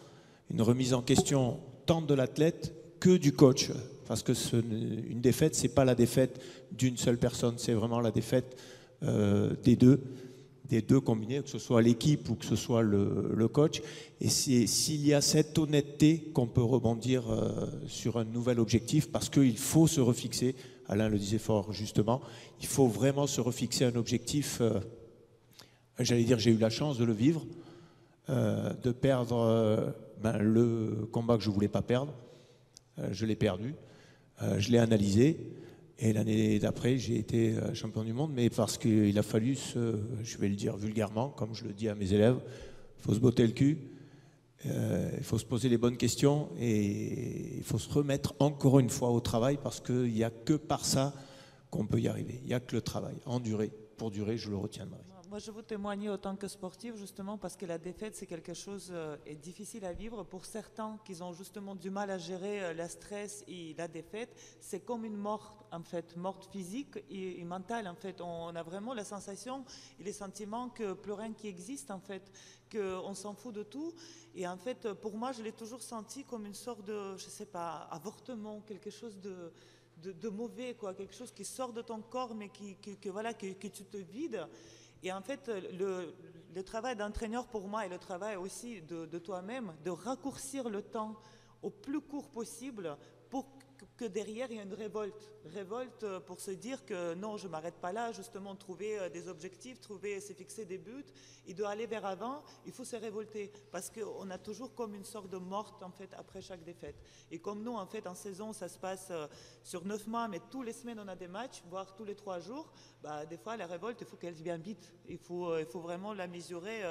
une remise en question tant de l'athlète que du coach. Parce que une défaite, ce n'est pas la défaite d'une seule personne, c'est vraiment la défaite des deux combinés, que ce soit l'équipe ou que ce soit le coach. Et c'est s'il y a cette honnêteté qu'on peut rebondir sur un nouvel objectif, parce qu'il faut se refixer, Alain le disait fort justement, il faut vraiment se refixer un objectif. J'allais dire, j'ai eu la chance de le vivre, de perdre le combat que je ne voulais pas perdre. Je l'ai perdu, je l'ai analysé. Et l'année d'après, j'ai été champion du monde, mais parce qu'il a fallu, je vais le dire vulgairement, comme je le dis à mes élèves, il faut se botter le cul, il faut se poser les bonnes questions et il faut se remettre encore une fois au travail parce qu'il n'y a que par ça qu'on peut y arriver. Il n'y a que le travail, endurer. Pour durer, je le retiendrai. Moi, je veux témoigner en tant que sportif, justement, parce que la défaite, c'est quelque chose de difficile à vivre. Pour certains qui ont justement du mal à gérer le stress et la défaite, c'est comme une mort, en fait, mort physique et mentale, en fait. On a vraiment la sensation et les sentiments que plus rien qui existe, en fait, qu'on s'en fout de tout. Et en fait, pour moi, je l'ai toujours senti comme une sorte de, je sais pas, avortement, quelque chose de mauvais, quoi, quelque chose qui sort de ton corps, mais que tu te vides. Et en fait, le travail d'entraîneur pour moi et le travail aussi de toi-même, de raccourcir le temps au plus court possible pour que derrière il y ait une révolte. Révolte pour se dire que non, je ne m'arrête pas là, justement trouver des objectifs, se fixer des buts et de aller vers avant, il faut se révolter parce qu'on a toujours comme une sorte de morte en fait après chaque défaite. Et comme nous en fait en saison ça se passe sur 9 mois, mais tous les semaines on a des matchs, voire tous les 3 jours, des fois la révolte il faut qu'elle vienne vite. Il faut vraiment la mesurer,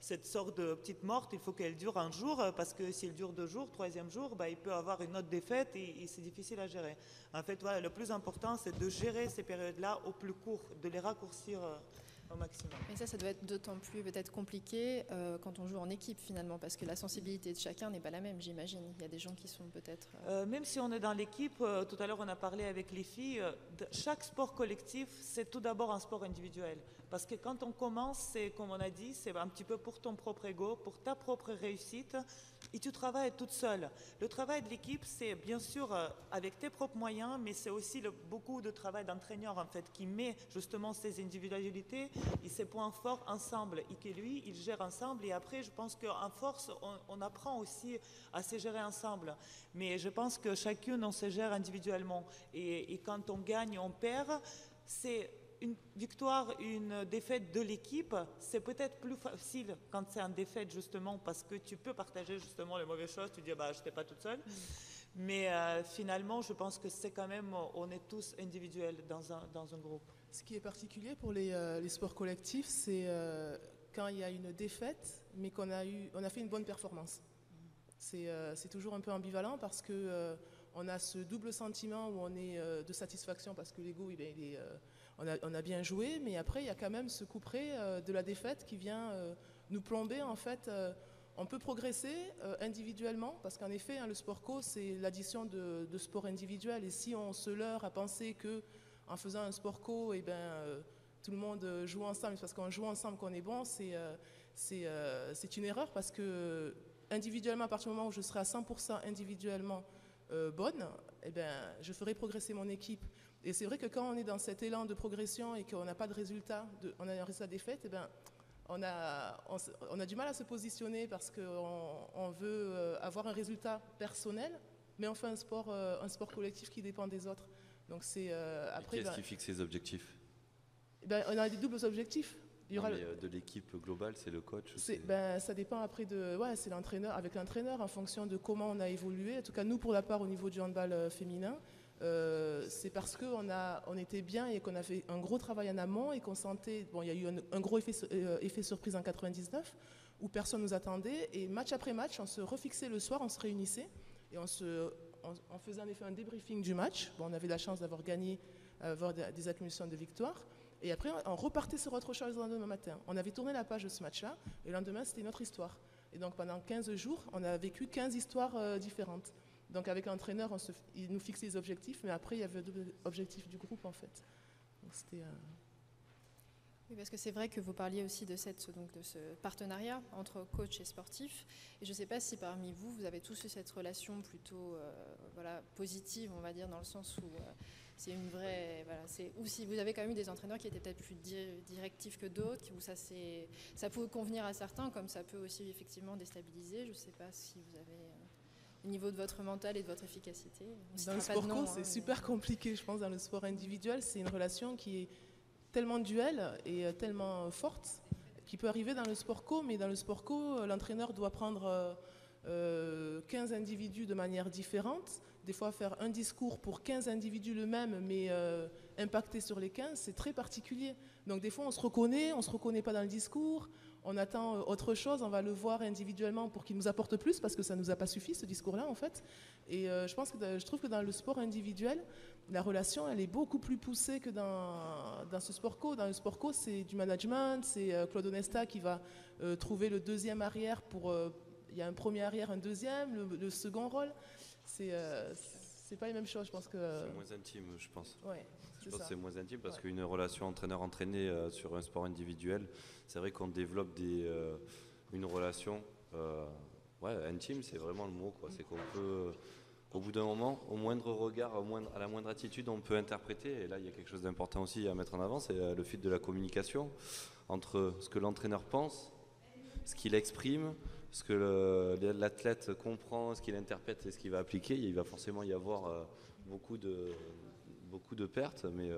cette sorte de petite morte, il faut qu'elle dure un jour parce que si elle dure 2 jours, 3e jour, il peut avoir une autre défaite et c'est difficile à gérer. En fait, voilà, le plus important, c'est de gérer ces périodes-là au plus court, de les raccourcir au maximum. Mais ça doit être d'autant plus peut-être compliqué quand on joue en équipe finalement, parce que la sensibilité de chacun n'est pas la même, j'imagine. Il y a des gens qui sont peut-être... Même si on est dans l'équipe, tout à l'heure on a parlé avec les filles, chaque sport collectif, c'est tout d'abord un sport individuel. Parce que quand on commence, c'est comme on a dit, c'est un petit peu pour ton propre ego, pour ta propre réussite, et tu travailles toute seule. Le travail de l'équipe, c'est bien sûr avec tes propres moyens, mais c'est aussi beaucoup de travail d'entraîneur en fait, qui met justement ses individualités et ses points forts ensemble, et que lui, il gère ensemble. Et après, je pense qu'en force, on apprend aussi à se gérer ensemble. Mais je pense que chacune, on se gère individuellement. Et quand on gagne, on perd, c'est... Une victoire, une défaite de l'équipe, c'est peut-être plus facile quand c'est une défaite justement parce que tu peux partager justement les mauvaises choses, tu dis je n'étais pas toute seule. Mais finalement, je pense que c'est quand même, on est tous individuels dans un groupe. Ce qui est particulier pour les sports collectifs, c'est quand il y a une défaite, mais on a fait une bonne performance. C'est toujours un peu ambivalent parce que on a ce double sentiment où on est de satisfaction parce que l'ego, on a bien joué, mais après il y a quand même ce couperet de la défaite qui vient nous plomber en fait. On peut progresser individuellement parce qu'en effet, le sport co, c'est l'addition de sports individuels. Et si on se leurre à penser que en faisant un sport co, tout le monde joue ensemble, parce qu'on joue ensemble qu'on est bon, c'est une erreur parce que individuellement, à partir du moment où je serai à 100% individuellement bonne, je ferai progresser mon équipe. Et c'est vrai que quand on est dans cet élan de progression et qu'on n'a pas de résultat, on a un résultat défaite, on a du mal à se positionner parce qu'on veut avoir un résultat personnel, mais on fait un sport collectif qui dépend des autres. Donc c'est après. Qui est-ce qui fixe les objectifs? On a des doubles objectifs. De l'équipe globale, c'est le coach? Ça dépend après c'est l'entraîneur, avec l'entraîneur en fonction de comment on a évolué. En tout cas, nous, pour la part, au niveau du handball féminin, c'est parce qu'on était bien et qu'on a fait un gros travail en amont et qu'on sentait. Bon, il y a eu un gros effet surprise en 99 où personne ne nous attendait. Et match après match, on se refixait le soir, on se réunissait et on faisait en effet un débriefing du match. Bon, on avait la chance d'avoir gagné, avoir des accumulations de victoires. Et après, on repartait sur autre chose le lendemain matin. On avait tourné la page de ce match-là, et le lendemain, c'était une autre histoire. Et donc, pendant 15 jours, on a vécu 15 histoires différentes. Donc, avec l'entraîneur, il nous fixait les objectifs, mais après, il y avait l'objectif du groupe, en fait. Donc, c'était... Oui, parce que c'est vrai que vous parliez aussi de ce partenariat entre coach et sportif. Et je ne sais pas si parmi vous, vous avez tous eu cette relation plutôt positive, on va dire, dans le sens où... c'est une vraie, ou si vous avez quand même eu des entraîneurs qui étaient peut-être plus directifs que d'autres, où ça peut convenir à certains, comme ça peut aussi effectivement déstabiliser. Je ne sais pas si vous avez au niveau de votre mental et de votre efficacité. Dans le sport co, c'est super compliqué, je pense. Dans le sport individuel, c'est une relation qui est tellement duel et tellement forte qui peut arriver dans le sport co, mais dans le sport co, l'entraîneur doit prendre 15 individus de manière différente. Des fois, faire un discours pour 15 individus le même, mais impacter sur les 15, c'est très particulier. Donc des fois, on se reconnaît pas dans le discours, on attend autre chose, on va le voir individuellement pour qu'il nous apporte plus, parce que ça ne nous a pas suffi, ce discours-là, en fait. Et je trouve que dans le sport individuel, la relation, elle est beaucoup plus poussée que dans ce sport co. Dans le sport co, c'est du management, c'est Claude Onesta qui va trouver le deuxième arrière pour... il y a un premier arrière, un deuxième, le second rôle. C'est pas les mêmes choses, je pense que... C'est moins intime, je pense. Ouais, je pense que c'est moins intime parce qu'une relation entraîneur-entraîné sur un sport individuel, c'est vrai qu'on développe une relation intime, c'est vraiment le mot, quoi. C'est qu'on peut, au bout d'un moment, au moindre regard, à la moindre attitude, on peut interpréter. Et là, il y a quelque chose d'important aussi à mettre en avant, c'est le fil de la communication entre ce que l'entraîneur pense, ce qu'il exprime, ce que l'athlète comprend, ce qu'il interprète et ce qu'il va appliquer. Il va forcément y avoir beaucoup de pertes, mais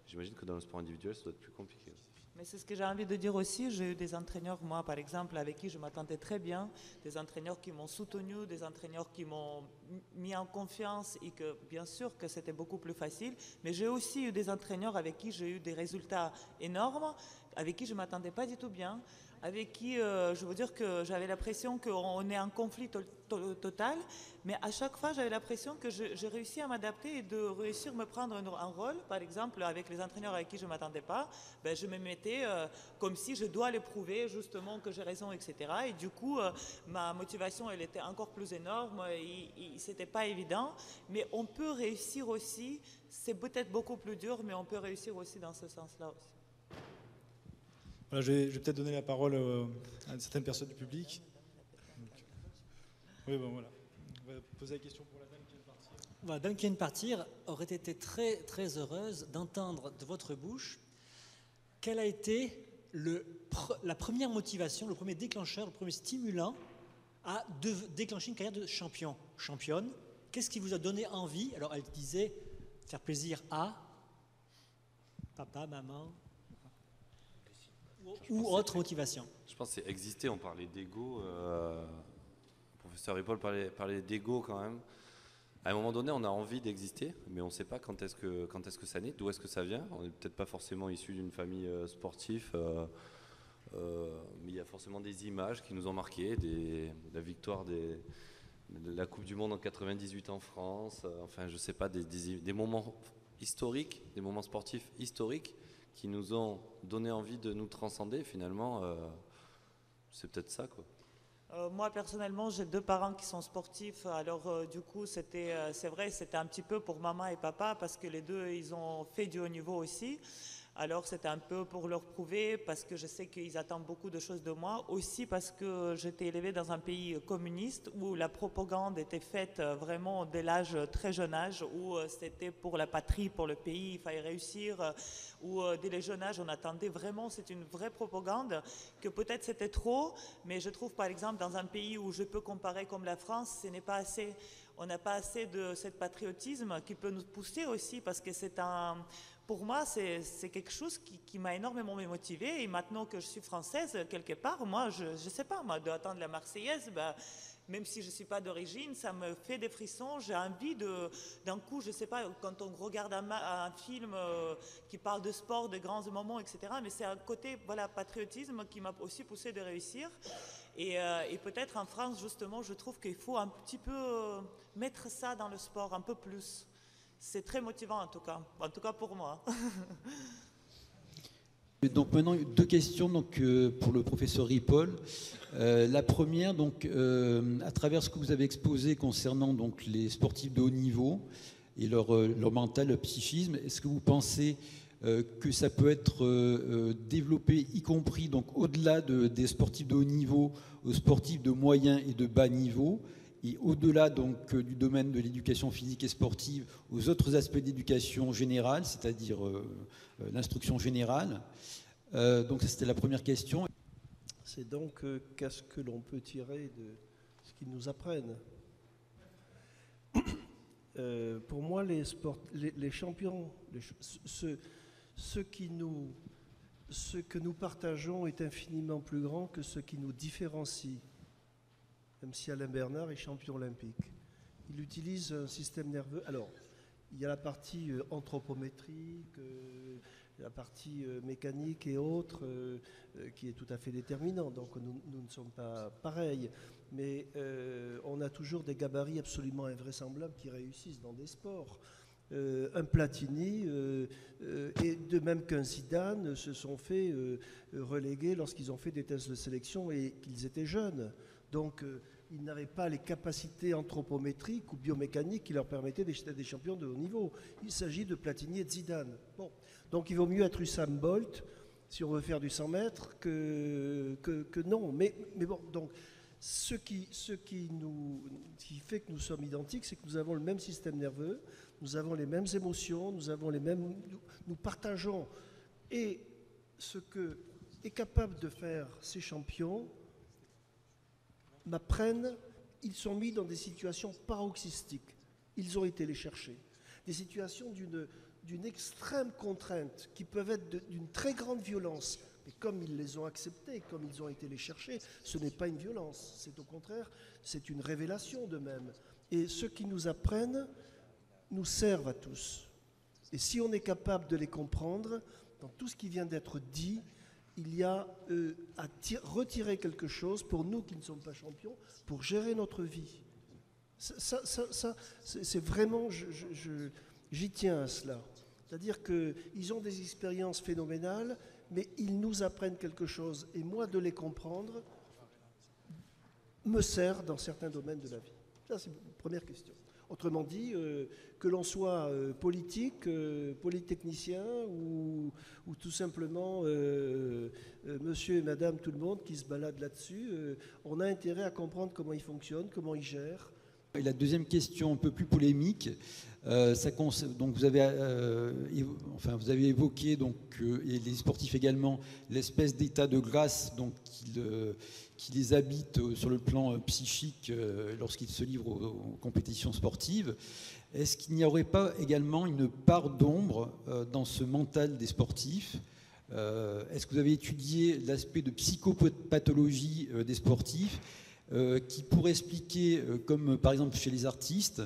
j'imagine que dans le sport individuel, ça doit être plus compliqué. Mais c'est ce que j'ai envie de dire aussi. J'ai eu des entraîneurs, moi par exemple, avec qui je m'entendais très bien, des entraîneurs qui m'ont soutenu, des entraîneurs qui m'ont mis en confiance et que bien sûr que c'était beaucoup plus facile. Mais j'ai aussi eu des entraîneurs avec qui j'ai eu des résultats énormes, avec qui je ne m'attendais pas du tout bien, avec qui je veux dire que j'avais l'impression qu'on est en conflit total, mais à chaque fois j'avais l'impression que j'ai réussi à m'adapter et de réussir à me prendre un rôle. Par exemple, avec les entraîneurs avec qui je ne m'attendais pas, je me mettais comme si je dois les prouver justement que j'ai raison, etc. Et du coup, ma motivation, elle était encore plus énorme, c'était pas évident, mais on peut réussir aussi, c'est peut-être beaucoup plus dur, mais on peut réussir aussi dans ce sens-là aussi. Voilà, je vais peut-être donner la parole à certaines personnes du public. Oui, bon, voilà. On va poser la question pour la dame qui vient de partir. La dame qui vient de partir aurait été très, très heureuse d'entendre de votre bouche quelle a été la première motivation, le premier déclencheur, le premier stimulant à déclencher une carrière de championne. Qu'est-ce qui vous a donné envie? Alors, elle disait faire plaisir à papa, maman, ou autre motivation. Je pense que c'est exister. On parlait d'ego. Le professeur Ripoll parlait d'ego quand même. À un moment donné, on a envie d'exister, mais on ne sait pas quand est-ce que ça naît, d'où est-ce que ça vient. On n'est peut-être pas forcément issu d'une famille sportive Mais il y a forcément des images qui nous ont marqué, la victoire de la Coupe du Monde en 98 en France, enfin je sais pas, des moments historiques, des moments sportifs historiques qui nous ont donné envie de nous transcender finalement. C'est peut-être ça, quoi. Moi, personnellement, j'ai 2 parents qui sont sportifs. Alors, du coup, c'est vrai, c'était un petit peu pour maman et papa parce que les deux, ils ont fait du haut niveau aussi. Alors, c'était un peu pour leur prouver parce que je sais qu'ils attendent beaucoup de choses de moi. Aussi parce que j'étais élevée dans un pays communiste où la propagande était faite vraiment dès l'âge, très jeune âge, où c'était pour la patrie, pour le pays, il fallait réussir. Où dès le jeune âge, on attendait vraiment, c'est une vraie propagande, que peut-être c'était trop, mais je trouve par exemple dans un pays où je peux comparer comme la France, ce n'est pas assez. On n'a pas assez de ce patriotisme qui peut nous pousser aussi parce que pour moi, c'est quelque chose qui m'a énormément motivée. Et maintenant que je suis française, quelque part, moi, je ne sais pas, moi, d'entendre la Marseillaise, même si je ne suis pas d'origine, ça me fait des frissons. J'ai envie d'un coup, je ne sais pas, quand on regarde un film qui parle de sport, de grands moments, etc. Mais c'est un côté, voilà, patriotisme qui m'a aussi poussé de réussir. Et peut-être en France, justement, je trouve qu'il faut un petit peu mettre ça dans le sport, un peu plus. C'est très motivant en tout cas pour moi. Donc maintenant, 2 questions pour le professeur Ripoll. La première, à travers ce que vous avez exposé concernant les sportifs de haut niveau et leur mental, leur psychisme, est-ce que vous pensez que ça peut être développé, y compris au-delà des sportifs de haut niveau, aux sportifs de moyen et de bas niveau, et au-delà du domaine de l'éducation physique et sportive, aux autres aspects d'éducation générale, c'est-à-dire l'instruction générale. Donc ça, c'était la première question. C'est donc qu'est-ce que l'on peut tirer de ce qu'ils nous apprennent. Pour moi, les champions, ce que nous partageons est infiniment plus grand que ce qui nous différencie. Même si Alain Bernard est champion olympique. Il utilise un système nerveux. Alors, il y a la partie anthropométrique, la partie mécanique et autres, qui est tout à fait déterminant. Donc, nous ne sommes pas pareils. Mais on a toujours des gabarits absolument invraisemblables qui réussissent dans des sports. Un Platini, et de même qu'un Zidane, se sont fait reléguer lorsqu'ils ont fait des tests de sélection et qu'ils étaient jeunes. Donc, ils n'avaient pas les capacités anthropométriques ou biomécaniques qui leur permettaient d'être des champions de haut niveau. Il s'agit de Platini et de Zidane. Bon. Donc, il vaut mieux être Usain Bolt, si on veut faire du 100 mètres, que non. Mais bon, donc, ce qui fait que nous sommes identiques, c'est que nous avons le même système nerveux, nous avons les mêmes émotions, nous partageons. Et ce que est capable de faire ces champions, m'apprennent, ils sont mis dans des situations paroxystiques. Ils ont été les chercher. Des situations d'une extrême contrainte qui peuvent être d'une très grande violence. Mais comme ils les ont acceptées, comme ils ont été les chercher, ce n'est pas une violence. C'est au contraire, c'est une révélation d'eux-mêmes. Et ceux qui nous apprennent nous servent à tous. Et si on est capable de les comprendre, dans tout ce qui vient d'être dit, il y a à retirer quelque chose pour nous qui ne sommes pas champions, pour gérer notre vie. Ça c'est vraiment, j'y tiens à cela. C'est-à-dire qu'ils ont des expériences phénoménales, mais ils nous apprennent quelque chose. Et moi, de les comprendre, me sert dans certains domaines de la vie. Ça, c'est la première question. Autrement dit, que l'on soit politique, polytechnicien ou tout simplement monsieur et madame tout le monde qui se balade là-dessus, on a intérêt à comprendre comment ils fonctionnent, comment ils gèrent. Et la deuxième question un peu plus polémique, donc vous avez évoqué et les sportifs également l'espèce d'état de grâce qui les habite sur le plan psychique lorsqu'ils se livrent aux compétitions sportives. Est-ce qu'il n'y aurait pas également une part d'ombre dans ce mental des sportifs ? Est-ce que vous avez étudié l'aspect de psychopathologie des sportifs qui pourrait expliquer, comme par exemple chez les artistes,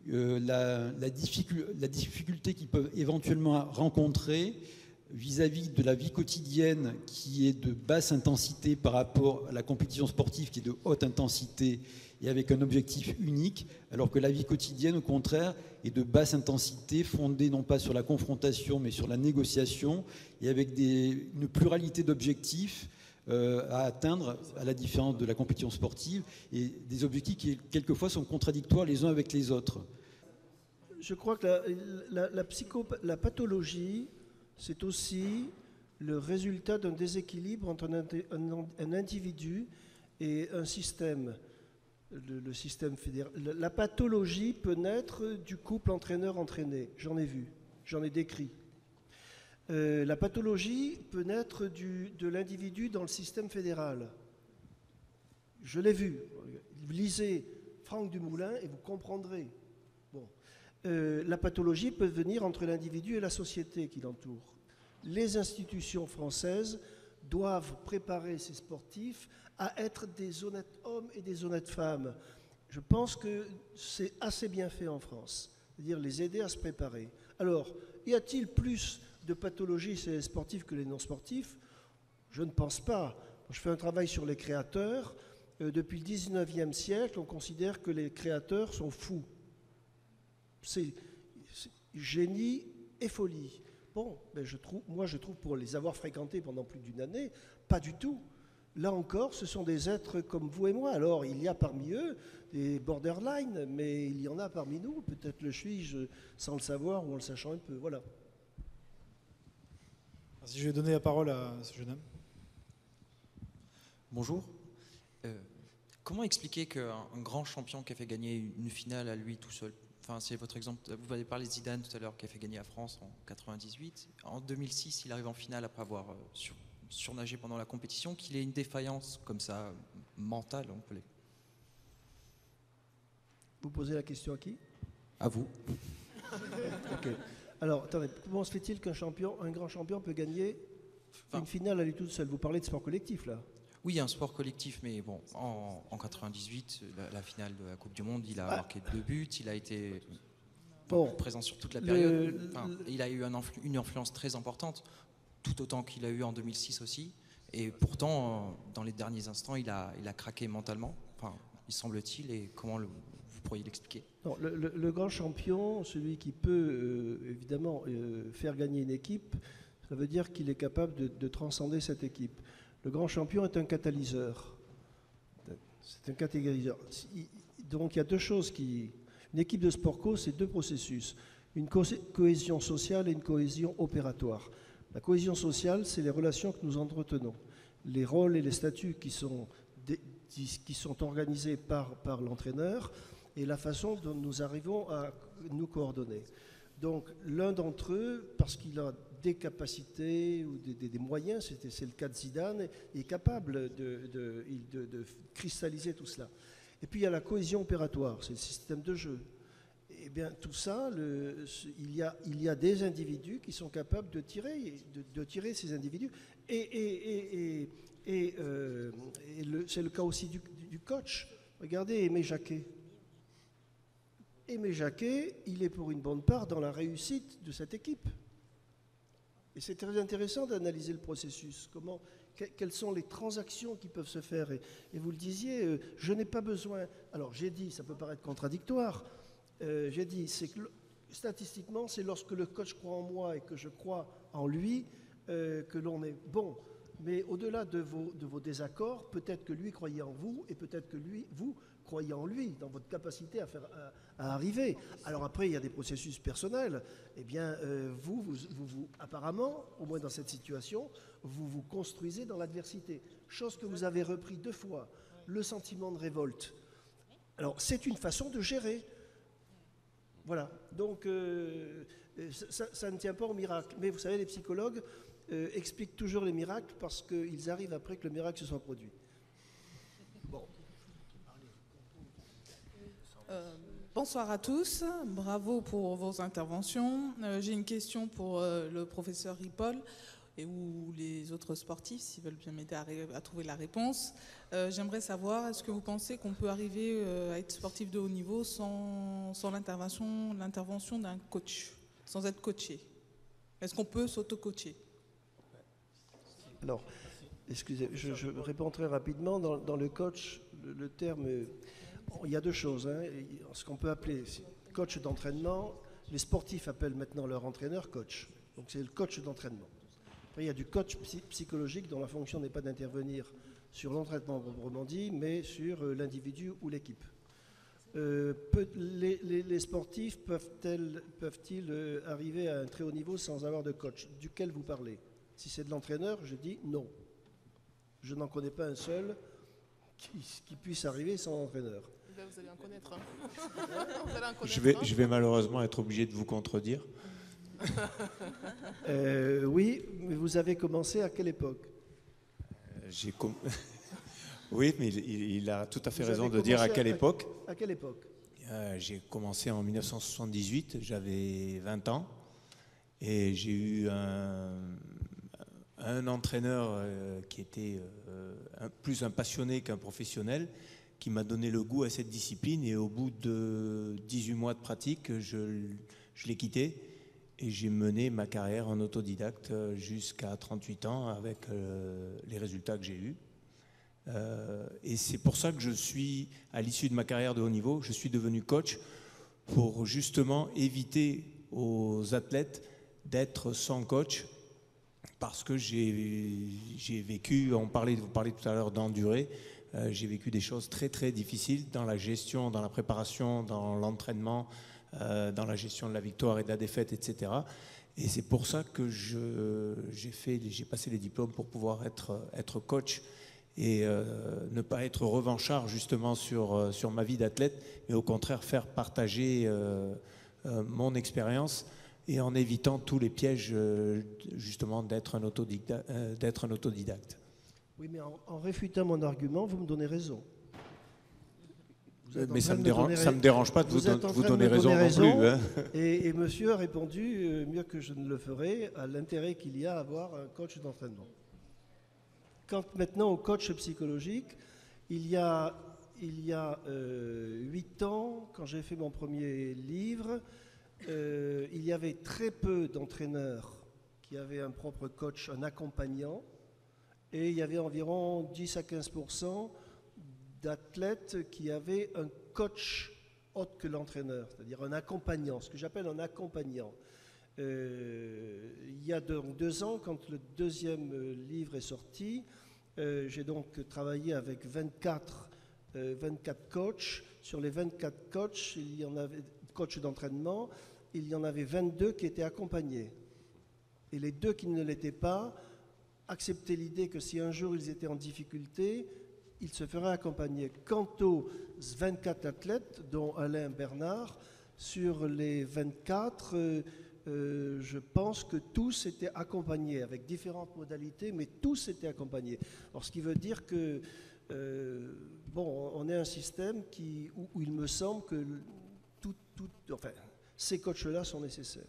la difficulté qu'ils peuvent éventuellement rencontrer vis-à-vis de la vie quotidienne qui est de basse intensité par rapport à la compétition sportive qui est de haute intensité et avec un objectif unique, alors que la vie quotidienne, au contraire, est de basse intensité, fondée non pas sur la confrontation, mais sur la négociation, et avec une pluralité d'objectifs à atteindre, à la différence de la compétition sportive, et des objectifs qui, quelquefois, sont contradictoires les uns avec les autres. Je crois que la pathologie, c'est aussi le résultat d'un déséquilibre entre un individu et un système. Le système fédéral. La pathologie peut naître du couple entraîneur-entraîné. J'en ai vu, j'en ai décrit. La pathologie peut naître de l'individu dans le système fédéral. Je l'ai vu. Lisez Franck Dumoulin et vous comprendrez. Bon. La pathologie peut venir entre l'individu et la société qui l'entoure. Les institutions françaises doivent préparer ces sportifs à être des honnêtes hommes et des honnêtes femmes. Je pense que c'est assez bien fait en France, c'est-à-dire les aider à se préparer. Alors, y a-t-il plus de pathologies chez les sportifs que les non-sportifs? Je ne pense pas. Je fais un travail sur les créateurs. Depuis le 19e siècle, on considère que les créateurs sont fous. C'est génie et folie. Bon, ben je trouve pour les avoir fréquentés pendant plus d'une année, pas du tout. Là encore, ce sont des êtres comme vous et moi. Alors, il y a parmi eux des borderline, mais il y en a parmi nous. Peut-être le suis-je sans le savoir ou en le sachant un peu. Voilà. Si je vais donner la parole à ce jeune homme. Bonjour. Comment expliquer qu'un grand champion qui a fait gagner une finale à lui tout seul, enfin, c'est votre exemple, vous avez parlé de Zidane tout à l'heure qui a fait gagner la France en 98. En 2006, il arrive en finale après avoir surnagé pendant la compétition, qu'il ait une défaillance comme ça, mentale, on peut les... Vous posez la question à qui? À vous. Okay. Alors, attendez, comment se fait-il qu'un grand champion peut gagner une finale à lui tout seul? Vous parlez de sport collectif, là? Oui, un sport collectif, mais bon, en 98, la finale de la Coupe du Monde, il a marqué 2 buts, il a été présent sur toute la période. Il a eu une influence très importante, tout autant qu'il a eu en 2006 aussi. Et pourtant, dans les derniers instants, il a craqué mentalement, enfin, il semble-t-il, et comment vous pourriez l'expliquer? Non, le grand champion, celui qui peut évidemment faire gagner une équipe, ça veut dire qu'il est capable de transcender cette équipe. Le grand champion est un catalyseur. C'est un catalyseur. Donc il y a deux choses Une équipe de sport co, c'est 2 processus. Une cohésion sociale et une cohésion opératoire. La cohésion sociale, c'est les relations que nous entretenons. Les rôles et les statuts qui sont organisés par l'entraîneur et la façon dont nous arrivons à nous coordonner. Donc l'un d'entre eux, parce qu'il a des capacités ou des moyens, c'est le cas de Zidane, est capable de cristalliser tout cela. Et puis il y a la cohésion opératoire, c'est le système de jeu. Eh bien tout ça, il y a des individus qui sont capables de tirer ces individus. Et c'est le cas aussi du coach. Regardez Aimé Jacquet. Aimé Jacquet, il est pour une bonne part dans la réussite de cette équipe. Et c'est très intéressant d'analyser le processus. Quelles sont les transactions qui peuvent se faire. Et vous le disiez, je n'ai pas besoin... Alors j'ai dit, ça peut paraître contradictoire, j'ai dit, c'est que statistiquement, c'est lorsque le coach croit en moi et que je crois en lui que l'on est bon. Mais au-delà de vos désaccords, peut-être que lui croyait en vous et peut-être que vous croyez en lui, dans votre capacité à arriver. Alors après, il y a des processus personnels. Eh bien, vous, apparemment, au moins dans cette situation, vous vous construisez dans l'adversité. Chose que vous avez repris 2 fois, le sentiment de révolte. Alors, c'est une façon de gérer. Voilà. Donc, ça ne tient pas au miracle. Mais vous savez, les psychologues expliquent toujours les miracles parce qu'ils arrivent après que le miracle se soit produit. Bon. Bonsoir à tous, bravo pour vos interventions. J'ai une question pour le professeur Ripoll ou les autres sportifs, s'ils veulent bien m'aider à trouver la réponse. J'aimerais savoir, est-ce que vous pensez qu'on peut arriver à être sportif de haut niveau sans l'intervention d'un coach, sans être coaché? Est-ce qu'on peut s'auto-coacher? Alors, excusez, je réponds très rapidement. Dans le coach, le terme, il y a deux choses. Hein. Ce qu'on peut appeler coach d'entraînement, les sportifs appellent maintenant leur entraîneur coach. Donc c'est le coach d'entraînement. Après, il y a du coach psychologique dont la fonction n'est pas d'intervenir sur l'entraînement proprement dit, mais sur l'individu ou l'équipe. Les sportifs peuvent-ils arriver à un très haut niveau sans avoir de coach? Duquel vous parlez? Si c'est de l'entraîneur, je dis non. Je n'en connais pas un seul qui puisse arriver sans entraîneur. Vous allez en connaître un. Vous allez en connaître je vais malheureusement être obligé de vous contredire. Oui, mais vous avez commencé à quelle époque? Oui, mais il a tout à fait raison de dire à quelle époque. À quelle époque? J'ai commencé en 1978, j'avais 20 ans, et j'ai eu un entraîneur qui était plus un passionné qu'un professionnel, qui m'a donné le goût à cette discipline, et au bout de 18 mois de pratique, je l'ai quitté, et j'ai mené ma carrière en autodidacte jusqu'à 38 ans avec les résultats que j'ai eus. Et c'est pour ça que je suis, à l'issue de ma carrière de haut niveau, je suis devenu coach pour justement éviter aux athlètes d'être sans coach, parce que j'ai vécu, vous parliez tout à l'heure d'endurer, j'ai vécu des choses très très difficiles dans la gestion, dans la préparation, dans l'entraînement, dans la gestion de la victoire et de la défaite, etc. Et c'est pour ça que j'ai passé les diplômes pour pouvoir être coach et ne pas être revanchard justement sur ma vie d'athlète, mais au contraire faire partager mon expérience, et en évitant tous les pièges justement d'être un autodidacte. Oui, mais en réfutant mon argument, vous me donnez raison. Mais ça ne me dérange pas de vous donner raison non plus. Hein. Et monsieur a répondu, mieux que je ne le ferai, à l'intérêt qu'il y a à avoir un coach d'entraînement. Quant maintenant au coach psychologique, il y a 8 ans, quand j'ai fait mon premier livre, il y avait très peu d'entraîneurs qui avaient un propre coach, un accompagnant, et il y avait environ 10 à 15% d'athlètes qui avaient un coach autre que l'entraîneur, c'est-à-dire un accompagnant, ce que j'appelle un accompagnant. Il y a 2 ans, quand le deuxième livre est sorti, j'ai donc travaillé avec 24 coachs. Sur les 24 coachs, il y en avait coachs d'entraînement, il y en avait 22 qui étaient accompagnés. Et les 2 qui ne l'étaient pas acceptaient l'idée que si un jour ils étaient en difficulté, ils se feraient accompagner. Quant aux 24 athlètes, dont Alain Bernard, sur les 24, je pense que tous étaient accompagnés avec différentes modalités, mais tous étaient accompagnés. Alors, ce qui veut dire que, on est un système où il me semble que ces coachs-là sont nécessaires.